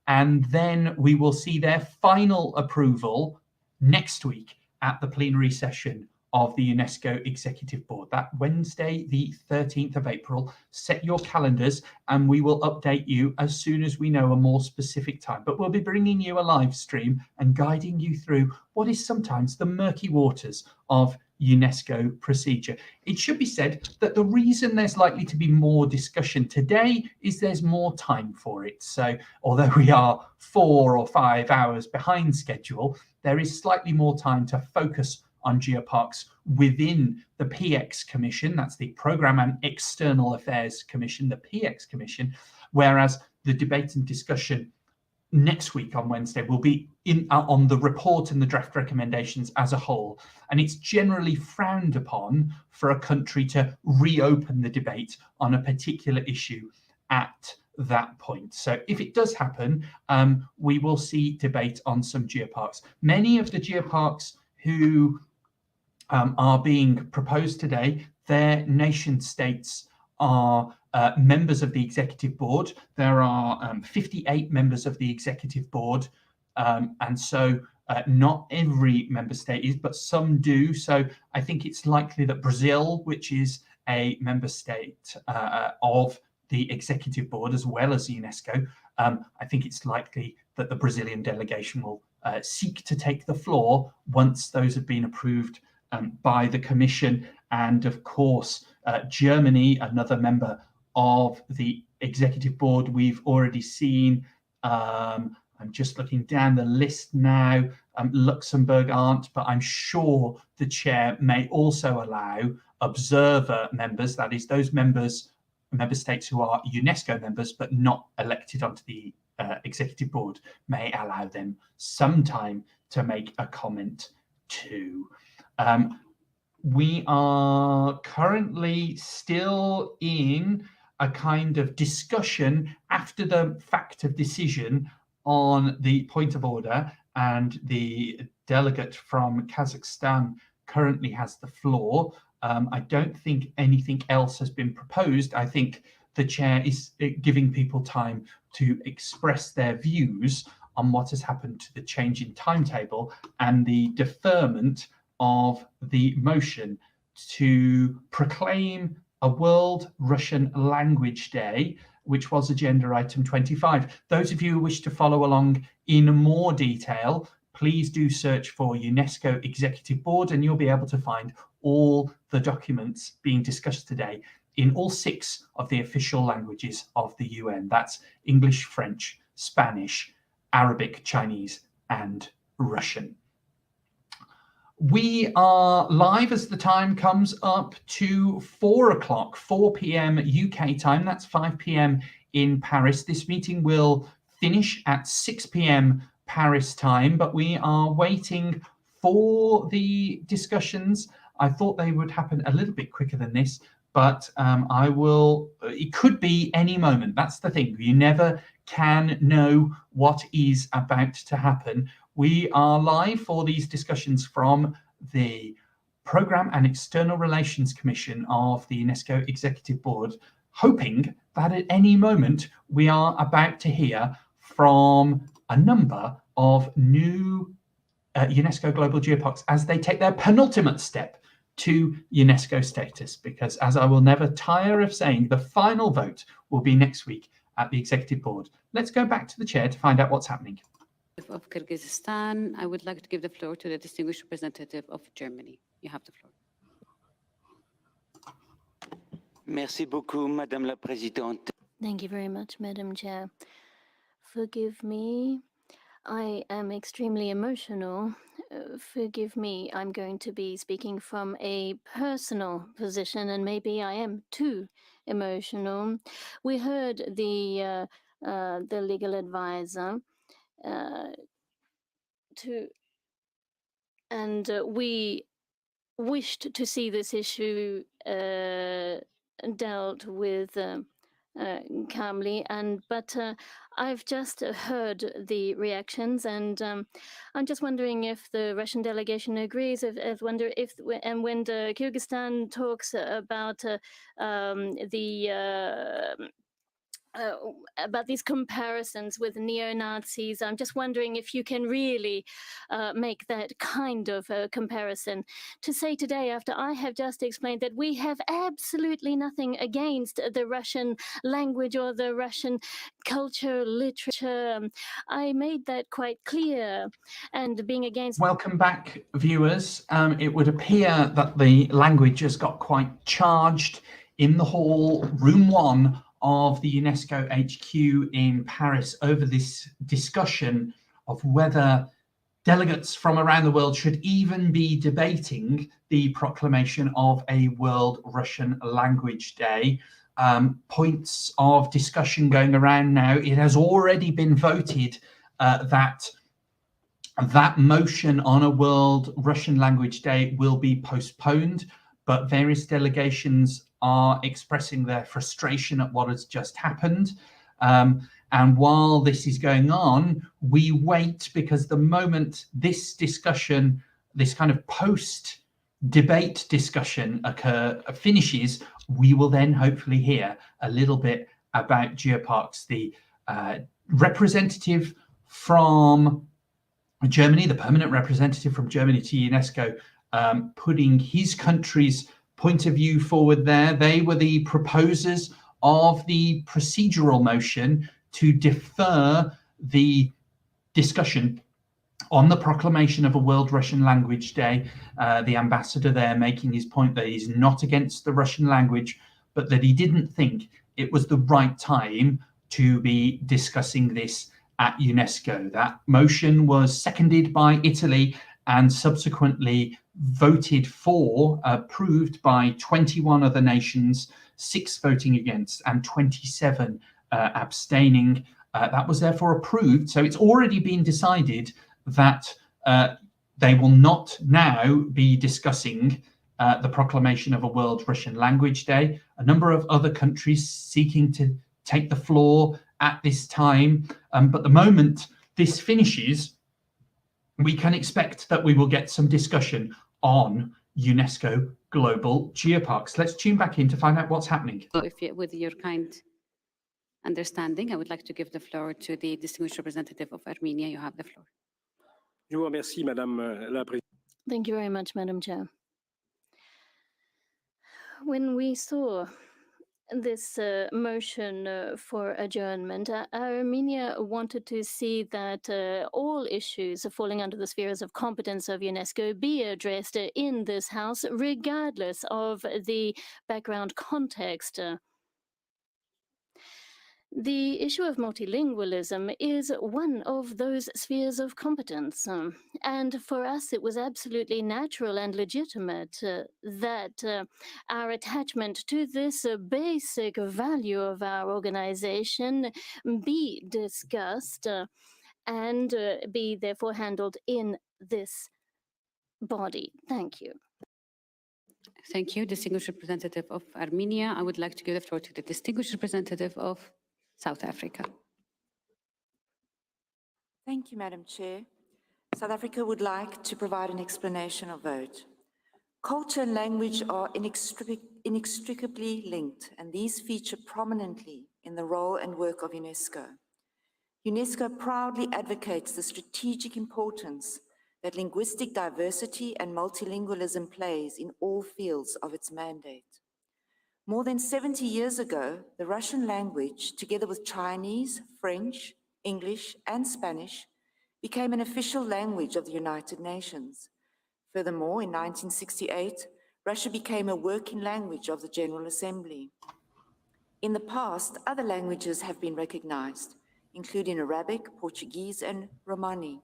And then we will see their final approval next week at the plenary session of the UNESCO Executive Board. That Wednesday, the 13th of April. Set your calendars and we will update you as soon as we know a more specific time. But we'll be bringing you a live stream and guiding you through what is sometimes the murky waters of UNESCO procedure. It should be said that the reason there's likely to be more discussion today is there's more time for it. So although we are 4 or 5 hours behind schedule, there is slightly more time to focus on geoparks within the PX Commission. That's the Programme and External Affairs Commission, the PX Commission, whereas the debate and discussion next week on Wednesday will be on the report and the draft recommendations as a whole. And it's generally frowned upon for a country to reopen the debate on a particular issue at that point. So if it does happen, we will see debate on some geoparks. Many of the geoparks who are being proposed today, their nation states are members of the Executive Board. There are 58 members of the Executive Board, and so not every member state is, but some do. So I think it's likely that Brazil, which is a member state of the Executive Board as well as UNESCO, I think it's likely that the Brazilian delegation will seek to take the floor once those have been approved by the Commission. And of course, Germany, another member of the Executive Board, we've already seen. I'm just looking down the list now. Luxembourg aren't, but I'm sure the chair may also allow observer members, that is those member states who are UNESCO members but not elected onto the Executive Board, may allow them some time to make a comment too. We are currently still in a kind of discussion after the fact of decision on the point of order, and the delegate from Kazakhstan currently has the floor. I don't think anything else has been proposed. I think the chair is giving people time to express their views on what has happened to the change in timetable and the deferment of the motion to proclaim a World Russian Language Day, which was agenda item 25. Those of you who wish to follow along in more detail, please do search for UNESCO Executive Board and you'll be able to find all the documents being discussed today in all 6 of the official languages of the UN. That's English, French, Spanish, Arabic, Chinese, and Russian. We are live as the time comes up to 4 o'clock, 4 p.m. UK time. That's 5 p.m. in Paris. This meeting will finish at 6 p.m. Paris time, but we are waiting for the discussions. I thought they would happen a little bit quicker than this, but it could be any moment. That's the thing. You never can know what is about to happen. We are live for these discussions from the Programme and External Relations Commission of the UNESCO Executive Board, hoping that at any moment we are about to hear from a number of new UNESCO Global Geoparks as they take their penultimate step to UNESCO status, because as I will never tire of saying, the final vote will be next week at the Executive Board. Let's go back to the chair to find out what's happening. Of Kyrgyzstan, I would like to give the floor to the distinguished representative of Germany. You have the floor. Merci beaucoup, Madame la Présidente. Thank you very much, Madam Chair. Forgive me, I am extremely emotional. Forgive me, I'm going to be speaking from a personal position, and maybe I am too emotional. We heard the legal advisor we wished to see this issue dealt with calmly, but I've just heard the reactions, and I'm just wondering if the Russian delegation agrees. When Kyrgyzstan talks about about these comparisons with neo-Nazis, I'm just wondering if you can really make that kind of comparison. To say today, after I have just explained that we have absolutely nothing against the Russian language or the Russian culture, literature, I made that quite clear. And being against... Welcome back, viewers. It would appear that the language has got quite charged in the hall, room 1 of the UNESCO HQ in Paris over this discussion of whether delegates from around the world should even be debating the proclamation of a World Russian Language Day. Points of discussion going around now. It has already been voted that motion on a World Russian Language Day will be postponed, but various delegations are expressing their frustration at what has just happened. And while this is going on, we wait, because the moment this discussion, this kind of post-debate discussion finishes, we will then hopefully hear a little bit about Geoparks. The representative from Germany, the permanent representative from Germany to UNESCO, putting his country's point of view forward there. They were the proposers of the procedural motion to defer the discussion on the proclamation of a World Russian Language Day. The ambassador there making his point that he's not against the Russian language, but that he didn't think it was the right time to be discussing this at UNESCO. That motion was seconded by Italy and subsequently voted for, approved by 21 other nations, 6 voting against and 27 abstaining. That was therefore approved. So it's already been decided that they will not now be discussing the proclamation of a World Russian Language Day. A number of other countries seeking to take the floor at this time. But the moment this finishes, we can expect that we will get some discussion on UNESCO Global Geoparks. Let's tune back in to find out what's happening. So with your kind understanding, I would like to give the floor to the distinguished representative of Armenia. You have the floor. Thank you very much, Madam Chair. When we saw this motion for adjournment, Armenia wanted to see that all issues falling under the spheres of competence of UNESCO be addressed in this House, regardless of the background context. The issue of multilingualism is one of those spheres of competence. And for us, it was absolutely natural and legitimate that our attachment to this basic value of our organization be discussed and be therefore handled in this body. Thank you. Thank you, Distinguished Representative of Armenia. I would like to give the floor to the Distinguished Representative of South Africa. Thank you, Madam Chair. South Africa would like to provide an explanation of vote. Culture and language are inextricably linked, and these feature prominently in the role and work of UNESCO. UNESCO proudly advocates the strategic importance that linguistic diversity and multilingualism plays in all fields of its mandate. More than 70 years ago, the Russian language, together with Chinese, French, English, and Spanish, became an official language of the United Nations. Furthermore, in 1968, Russia became a working language of the General Assembly. In the past, other languages have been recognized, including Arabic, Portuguese, and Romani.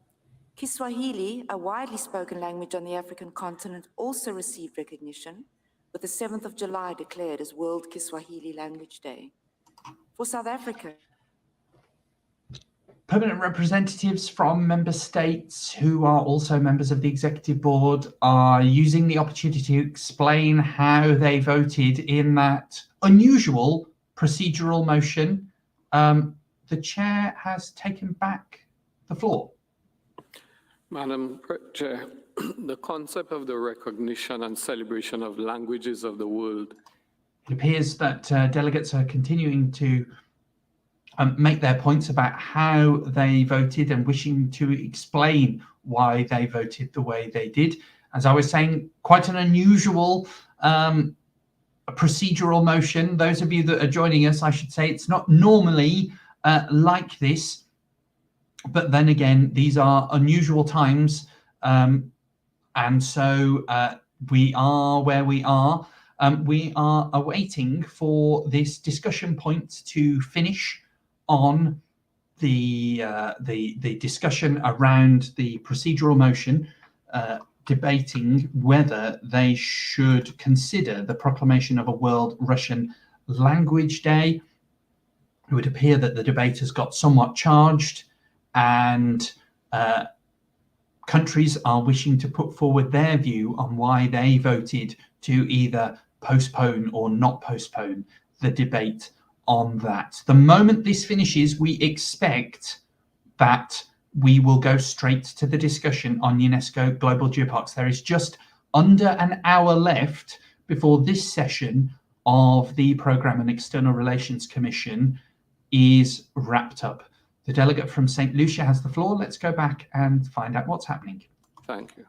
Kiswahili, a widely spoken language on the African continent, also received recognition, with the 7th of July declared as World Kiswahili Language Day. For South Africa, permanent representatives from member states who are also members of the executive board are using the opportunity to explain how they voted in that unusual procedural motion. The chair has taken back the floor. Madam Chair, the concept of the recognition and celebration of languages of the world. It appears that delegates are continuing to make their points about how they voted and wishing to explain why they voted the way they did. As I was saying, quite an unusual procedural motion. Those of you that are joining us, I should say, it's not normally like this. But then again, these are unusual times. And so we are where we are. We are awaiting for this discussion point to finish on the discussion around the procedural motion, debating whether they should consider the proclamation of a World Russian Language Day. It would appear that the debate has got somewhat charged, and countries are wishing to put forward their view on why they voted to either postpone or not postpone the debate on that. The moment this finishes, we expect that we will go straight to the discussion on UNESCO Global Geoparks. There is just under an hour left before this session of the Programme and External Relations Commission is wrapped up. The delegate from St. Lucia has the floor. Let's go back and find out what's happening. Thank you.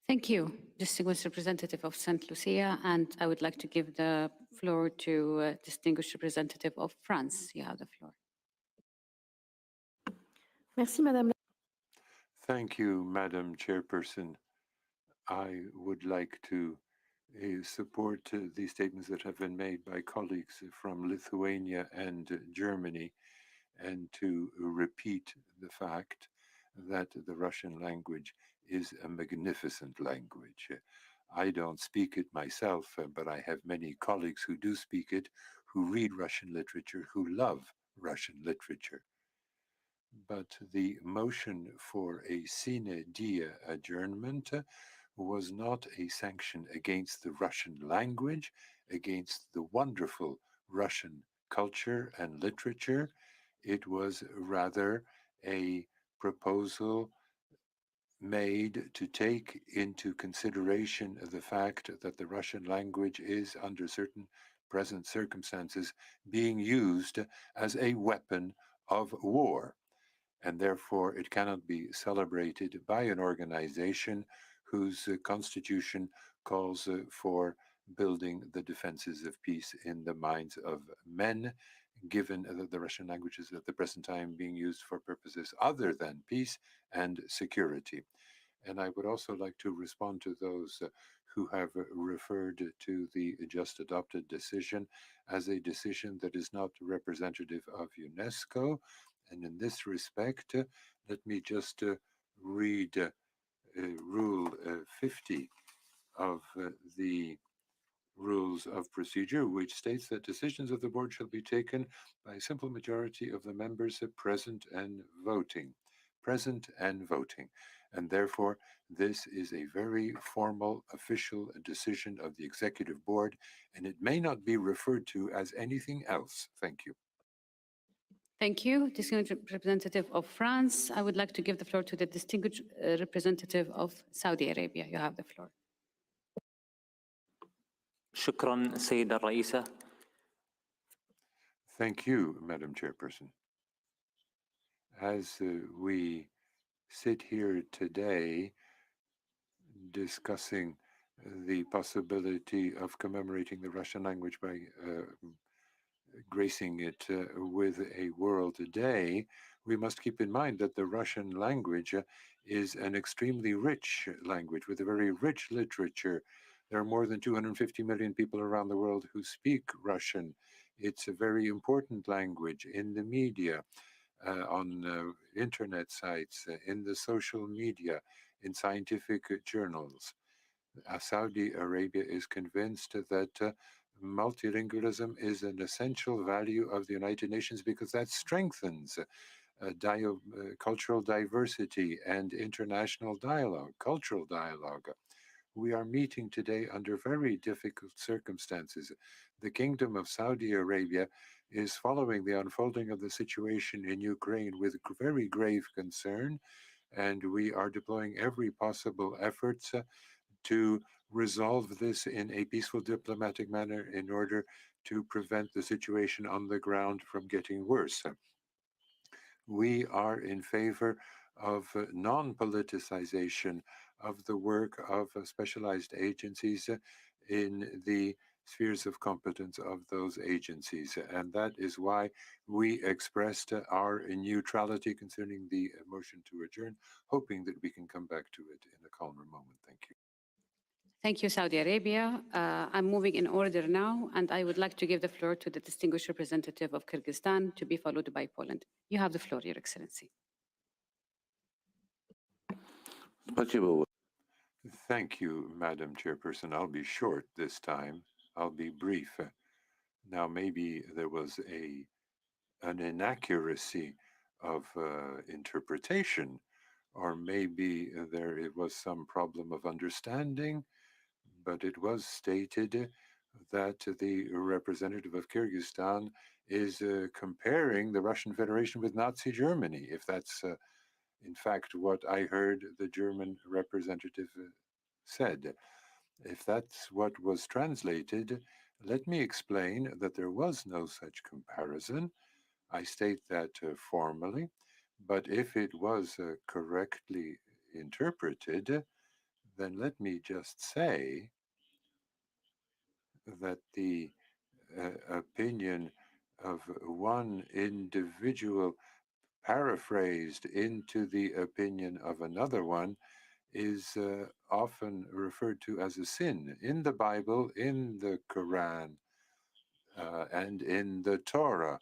Thank you, Distinguished Representative of St. Lucia. And I would like to give the floor to Distinguished Representative of France. You have the floor. Merci, Madame. Thank you, Madam Chairperson. I would like to support the statements that have been made by colleagues from Lithuania and Germany, and to repeat the fact that the Russian language is a magnificent language. I don't speak it myself, but I have many colleagues who do speak it, who read Russian literature, who love Russian literature. But the motion for a sine die adjournment was not a sanction against the Russian language, against the wonderful Russian culture and literature. It was rather a proposal made to take into consideration the fact that the Russian language is, under certain present circumstances, being used as a weapon of war, and therefore it cannot be celebrated by an organization whose constitution calls for building the defenses of peace in the minds of men, given that the Russian language is at the present time being used for purposes other than peace and security. And I would also like to respond to those who have referred to the just adopted decision as a decision that is not representative of UNESCO. And in this respect, let me just read Rule 50 of the Rules of Procedure, which states that decisions of the board shall be taken by a simple majority of the members present and voting. Present and voting. And therefore, this is a very formal, official decision of the Executive Board, and it may not be referred to as anything else. Thank you. Thank you. Distinguished representative of France. I would like to give the floor to the distinguished representative of Saudi Arabia. You have the floor. شكرا سيدة الرئيسة. Thank you, Madam Chairperson. As we sit here today discussing the possibility of commemorating the Russian language by gracing it with a World Day, we must keep in mind that the Russian language is an extremely rich language with a very rich literature. There are more than 250 million people around the world who speak Russian. It's a very important language in the media, on internet sites, in the social media, in scientific journals. Saudi Arabia is convinced that multilingualism is an essential value of the United Nations because that strengthens cultural diversity and international dialogue, cultural dialogue. We are meeting today under very difficult circumstances. The Kingdom of Saudi Arabia is following the unfolding of the situation in Ukraine with very grave concern, and we are deploying every possible effort to resolve this in a peaceful diplomatic manner in order to prevent the situation on the ground from getting worse. We are in favor of non-politicization of the work of specialized agencies in the spheres of competence of those agencies. And that is why we expressed our neutrality concerning the motion to adjourn, hoping that we can come back to it in a calmer moment. Thank you. Thank you, Saudi Arabia. I'm moving in order now, and I would like to give the floor to the distinguished representative of Kyrgyzstan, to be followed by Poland. You have the floor, Your Excellency. Thank you, Madam Chairperson. I'll be short this time. I'll be brief. Now, maybe there was an inaccuracy of interpretation, or maybe it was some problem of understanding, but it was stated that the representative of Kyrgyzstan is comparing the Russian Federation with Nazi Germany. If that's in fact what I heard the German representative said. If that's what was translated, let me explain that there was no such comparison. I state that formally, but if it was correctly interpreted, then let me just say that the opinion of one individual paraphrased into the opinion of another one is often referred to as a sin in the Bible, in the Quran, and in the Torah.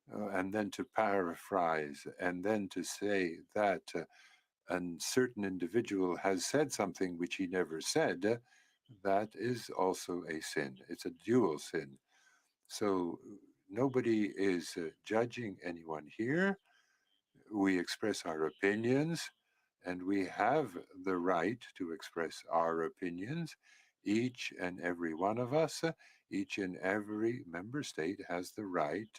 And then to paraphrase, and then to say that a certain individual has said something which he never said, that is also a sin. It's a dual sin. So nobody is judging anyone here. We express our opinions, and we have the right to express our opinions. Each and every one of us, each and every member state has the right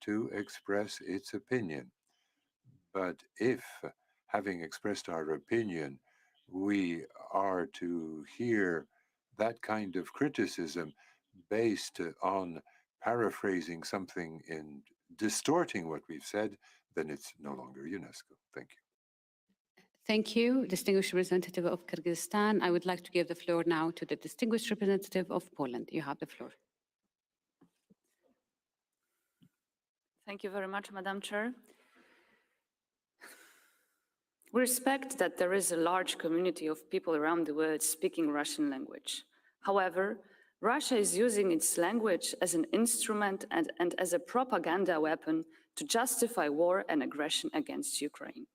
to express its opinion. But if, having expressed our opinion, we are to hear that kind of criticism based on paraphrasing something and distorting what we've said, then it's no longer UNESCO. Thank you. Thank you, distinguished representative of Kyrgyzstan. I would like to give the floor now to the distinguished representative of Poland. You have the floor. Thank you very much, Madam Chair. We respect that there is a large community of people around the world speaking Russian language. However, Russia is using its language as an instrument and as a propaganda weapon to justify war and aggression against Ukraine.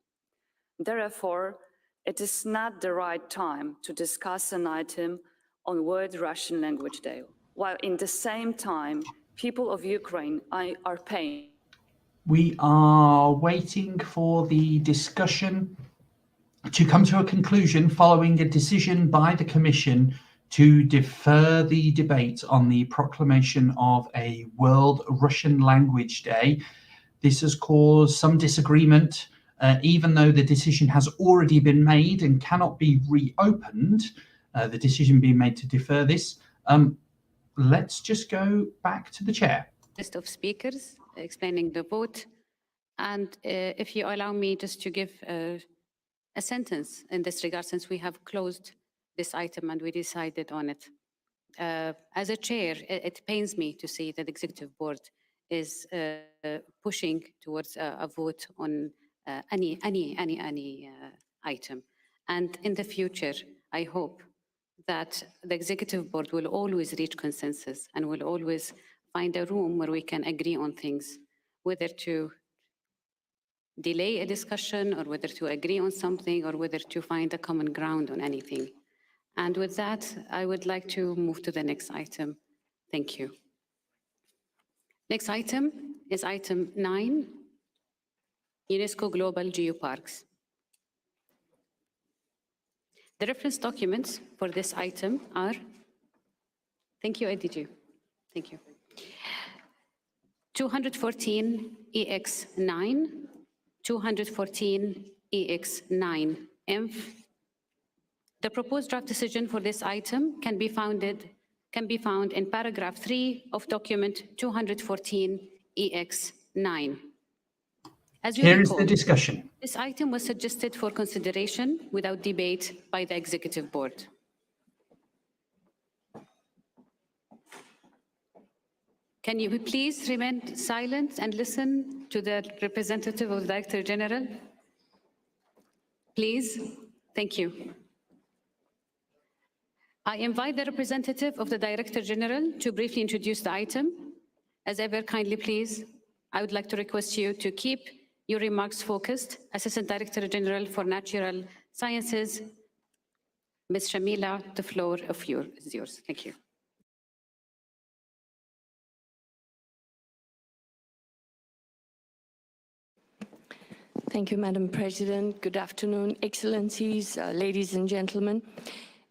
Therefore, it is not the right time to discuss an item on World Russian Language Day, while in the same time, people of Ukraine are paying. We are waiting for the discussion to come to a conclusion following a decision by the Commission to defer the debate on the proclamation of a World Russian Language Day. This has caused some disagreement, even though the decision has already been made and cannot be reopened, the decision being made to defer this. Let's just go back to the chair. List of speakers explaining the vote. And if you allow me just to give a sentence in this regard, since we have closed this item and we decided on it. As a chair, it pains me to see that the Executive Board is pushing towards a vote on any item. And in the future, I hope that the Executive Board will always reach consensus and will always find a room where we can agree on things, whether to delay a discussion or whether to agree on something or whether to find a common ground on anything. And with that, I would like to move to the next item. Thank you. Next item is item 9, UNESCO Global Geoparks. The reference documents for this item are, thank you, ADG. Thank you. 214 EX9, 214 EX9 INF. The proposed draft decision for this item can be found in paragraph 3 of document 214 EX9. As you Here is recall, the discussion. this item was suggested for consideration without debate by the Executive Board. Can you please remain silent and listen to the representative of the Director General? Please. Thank you. I invite the representative of the Director General to briefly introduce the item. As ever, kindly please, I would like to request you to keep your remarks focused. Assistant Director General for Natural Sciences, Ms. Shamila, the floor is yours. Thank you. Thank you, Madam President. Good afternoon, Excellencies, ladies and gentlemen.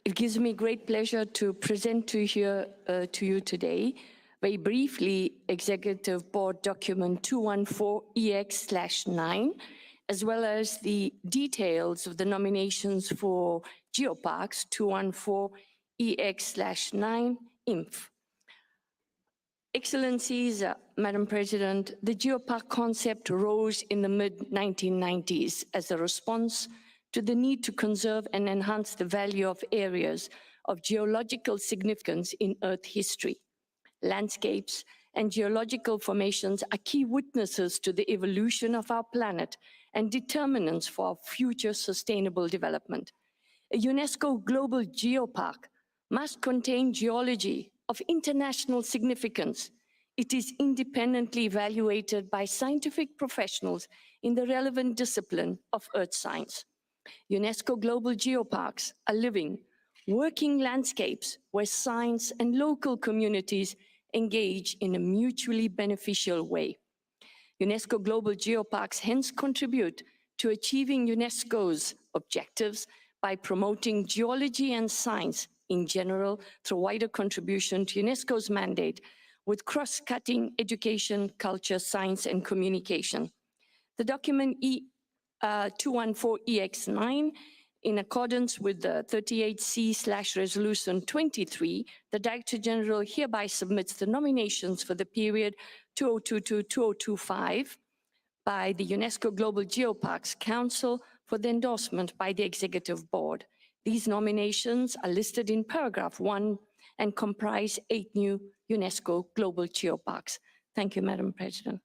It gives me great pleasure to present to you today, very briefly, Executive Board Document 214EX/9, as well as the details of the nominations for Geoparks 214EX/9 INF. Excellencies, Madam President, the Geopark concept arose in the mid-1990s as a response to the need to conserve and enhance the value of areas of geological significance in Earth history. Landscapes and geological formations are key witnesses to the evolution of our planet and determinants for our future sustainable development. A UNESCO Global Geopark must contain geology of international significance. It is independently evaluated by scientific professionals in the relevant discipline of earth science. UNESCO Global Geoparks are living, working landscapes where science and local communities engage in a mutually beneficial way. UNESCO Global Geoparks hence contribute to achieving UNESCO's objectives by promoting geology and science in general through wider contribution to UNESCO's mandate with cross-cutting education, culture, science, and communication. The document 214EX9, in accordance with the 38C/Resolution 23, the Director General hereby submits the nominations for the period 2022-2025 by the UNESCO Global Geoparks Council for the endorsement by the Executive Board. These nominations are listed in paragraph 1 and comprise 8 new UNESCO Global Geoparks. Thank you, Madam President.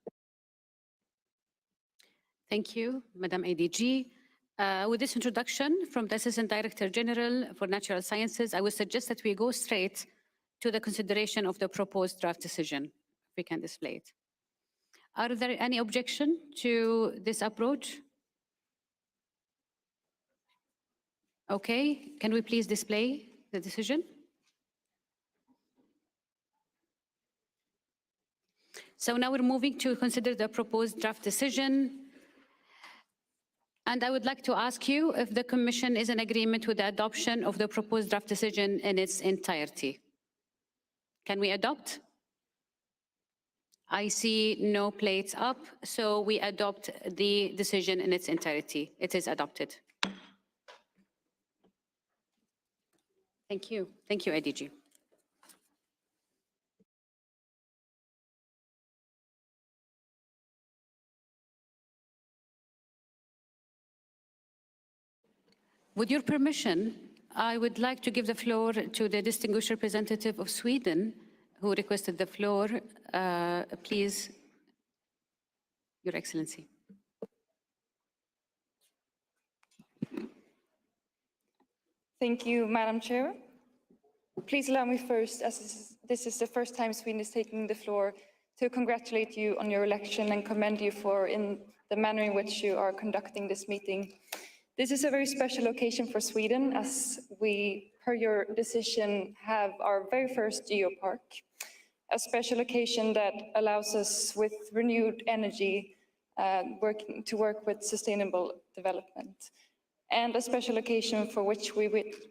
Thank you, Madam ADG. With this introduction from the Assistant Director General for Natural Sciences, I would suggest that we go straight to the consideration of the proposed draft decision. We can display it. Are there any objection to this approach? Okay, can we please display the decision? So now we're moving to consider the proposed draft decision. And I would like to ask you if the Commission is in agreement with the adoption of the proposed draft decision in its entirety. Can we adopt? I see no plates up, so we adopt the decision in its entirety. It is adopted. Thank you. Thank you, IDG. With your permission, I would like to give the floor to the distinguished representative of Sweden who requested the floor. Please, Your Excellency. Thank you, Madam Chair. Please allow me first, as this is the first time Sweden is taking the floor, to congratulate you on your election and commend you for in the manner in which you are conducting this meeting. This is a very special occasion for Sweden, as we, per your decision, have our very first geopark, a special occasion that allows us with renewed energy to work with sustainable development. And a special occasion for which we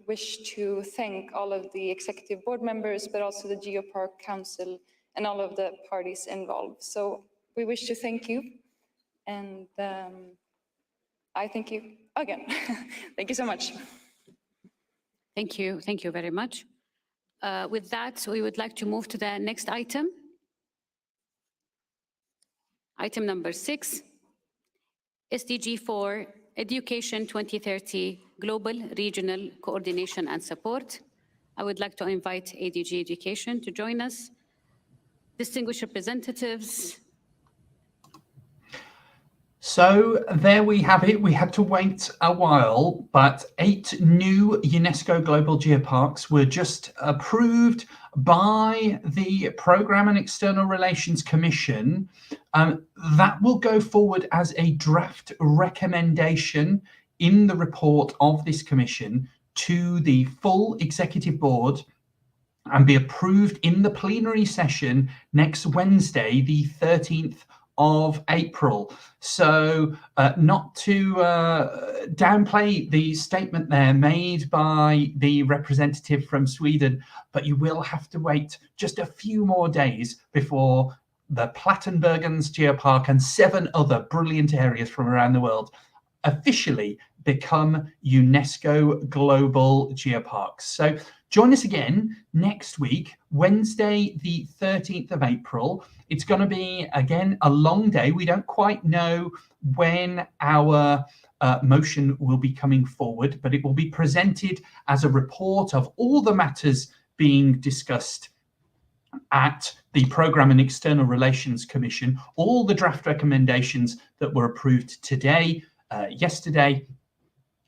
wish to thank all of the Executive Board members, but also the Geopark Council and all of the parties involved. So we wish to thank you, and I thank you again. Thank you so much. Thank you. Thank you very much. With that, we would like to move to the next item. Item number 6, SDG 4, Education 2030, Global Regional Coordination and Support. I would like to invite ADG Education to join us. Distinguished representatives. So there we have it. We had to wait a while, but 8 new UNESCO Global Geoparks were just approved by the Programme and External Relations Commission. That will go forward as a draft recommendation in the report of this commission to the full Executive Board and be approved in the plenary session next Wednesday, the 13th of April. So not to downplay the statement there made by the representative from Sweden, but you will have to wait just a few more days before the Plattenbergens Geopark and 7 other brilliant areas from around the world officially become UNESCO Global Geoparks. So join us again next week, Wednesday, the 13th of April. It's going to be, again, a long day. We don't quite know when our motion will be coming forward, but it will be presented as a report of all the matters being discussed at the Programme and External Relations Commission, all the draft recommendations that were approved today, yesterday,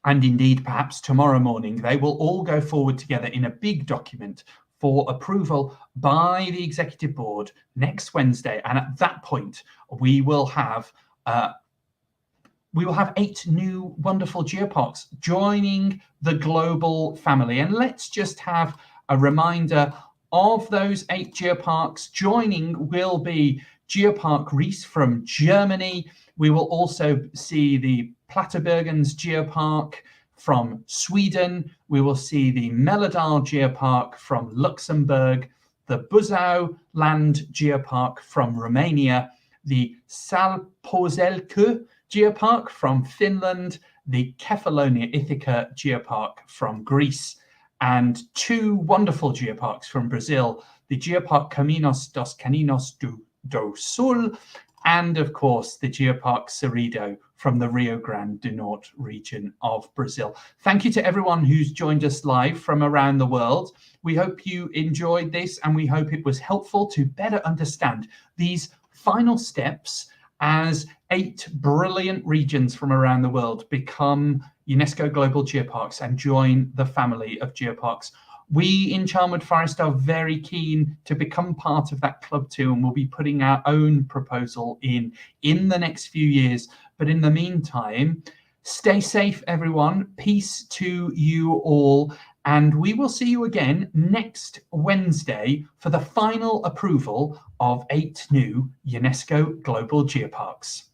and indeed perhaps tomorrow morning. They will all go forward together in a big document for approval by the Executive Board next Wednesday. And at that point, we will have 8 new wonderful geoparks joining the global family. And let's just have a reminder of those 8 geoparks. Joining will be Geopark Ries from Germany. We will also see the Plattenbergens Geopark from Sweden. We will see the Melodal Geopark from Luxembourg, the Buzău Land Geopark from Romania, the Salpozelcu Geopark from Finland, the Kefalonia Ithaca Geopark from Greece, and 2 wonderful geoparks from Brazil, the Geopark Caminos dos Caninos do Sul, and of course the Geopark Cerrido from the Rio Grande do Norte region of Brazil. Thank you to everyone who's joined us live from around the world. We hope you enjoyed this, and we hope it was helpful to better understand these final steps as 8 brilliant regions from around the world become UNESCO Global Geoparks and join the family of Geoparks. We in Charnwood Forest are very keen to become part of that club too, and we'll be putting our own proposal in the next few years. But in the meantime, stay safe, everyone. Peace to you all. And we will see you again next Wednesday for the final approval of 8 new UNESCO Global Geoparks.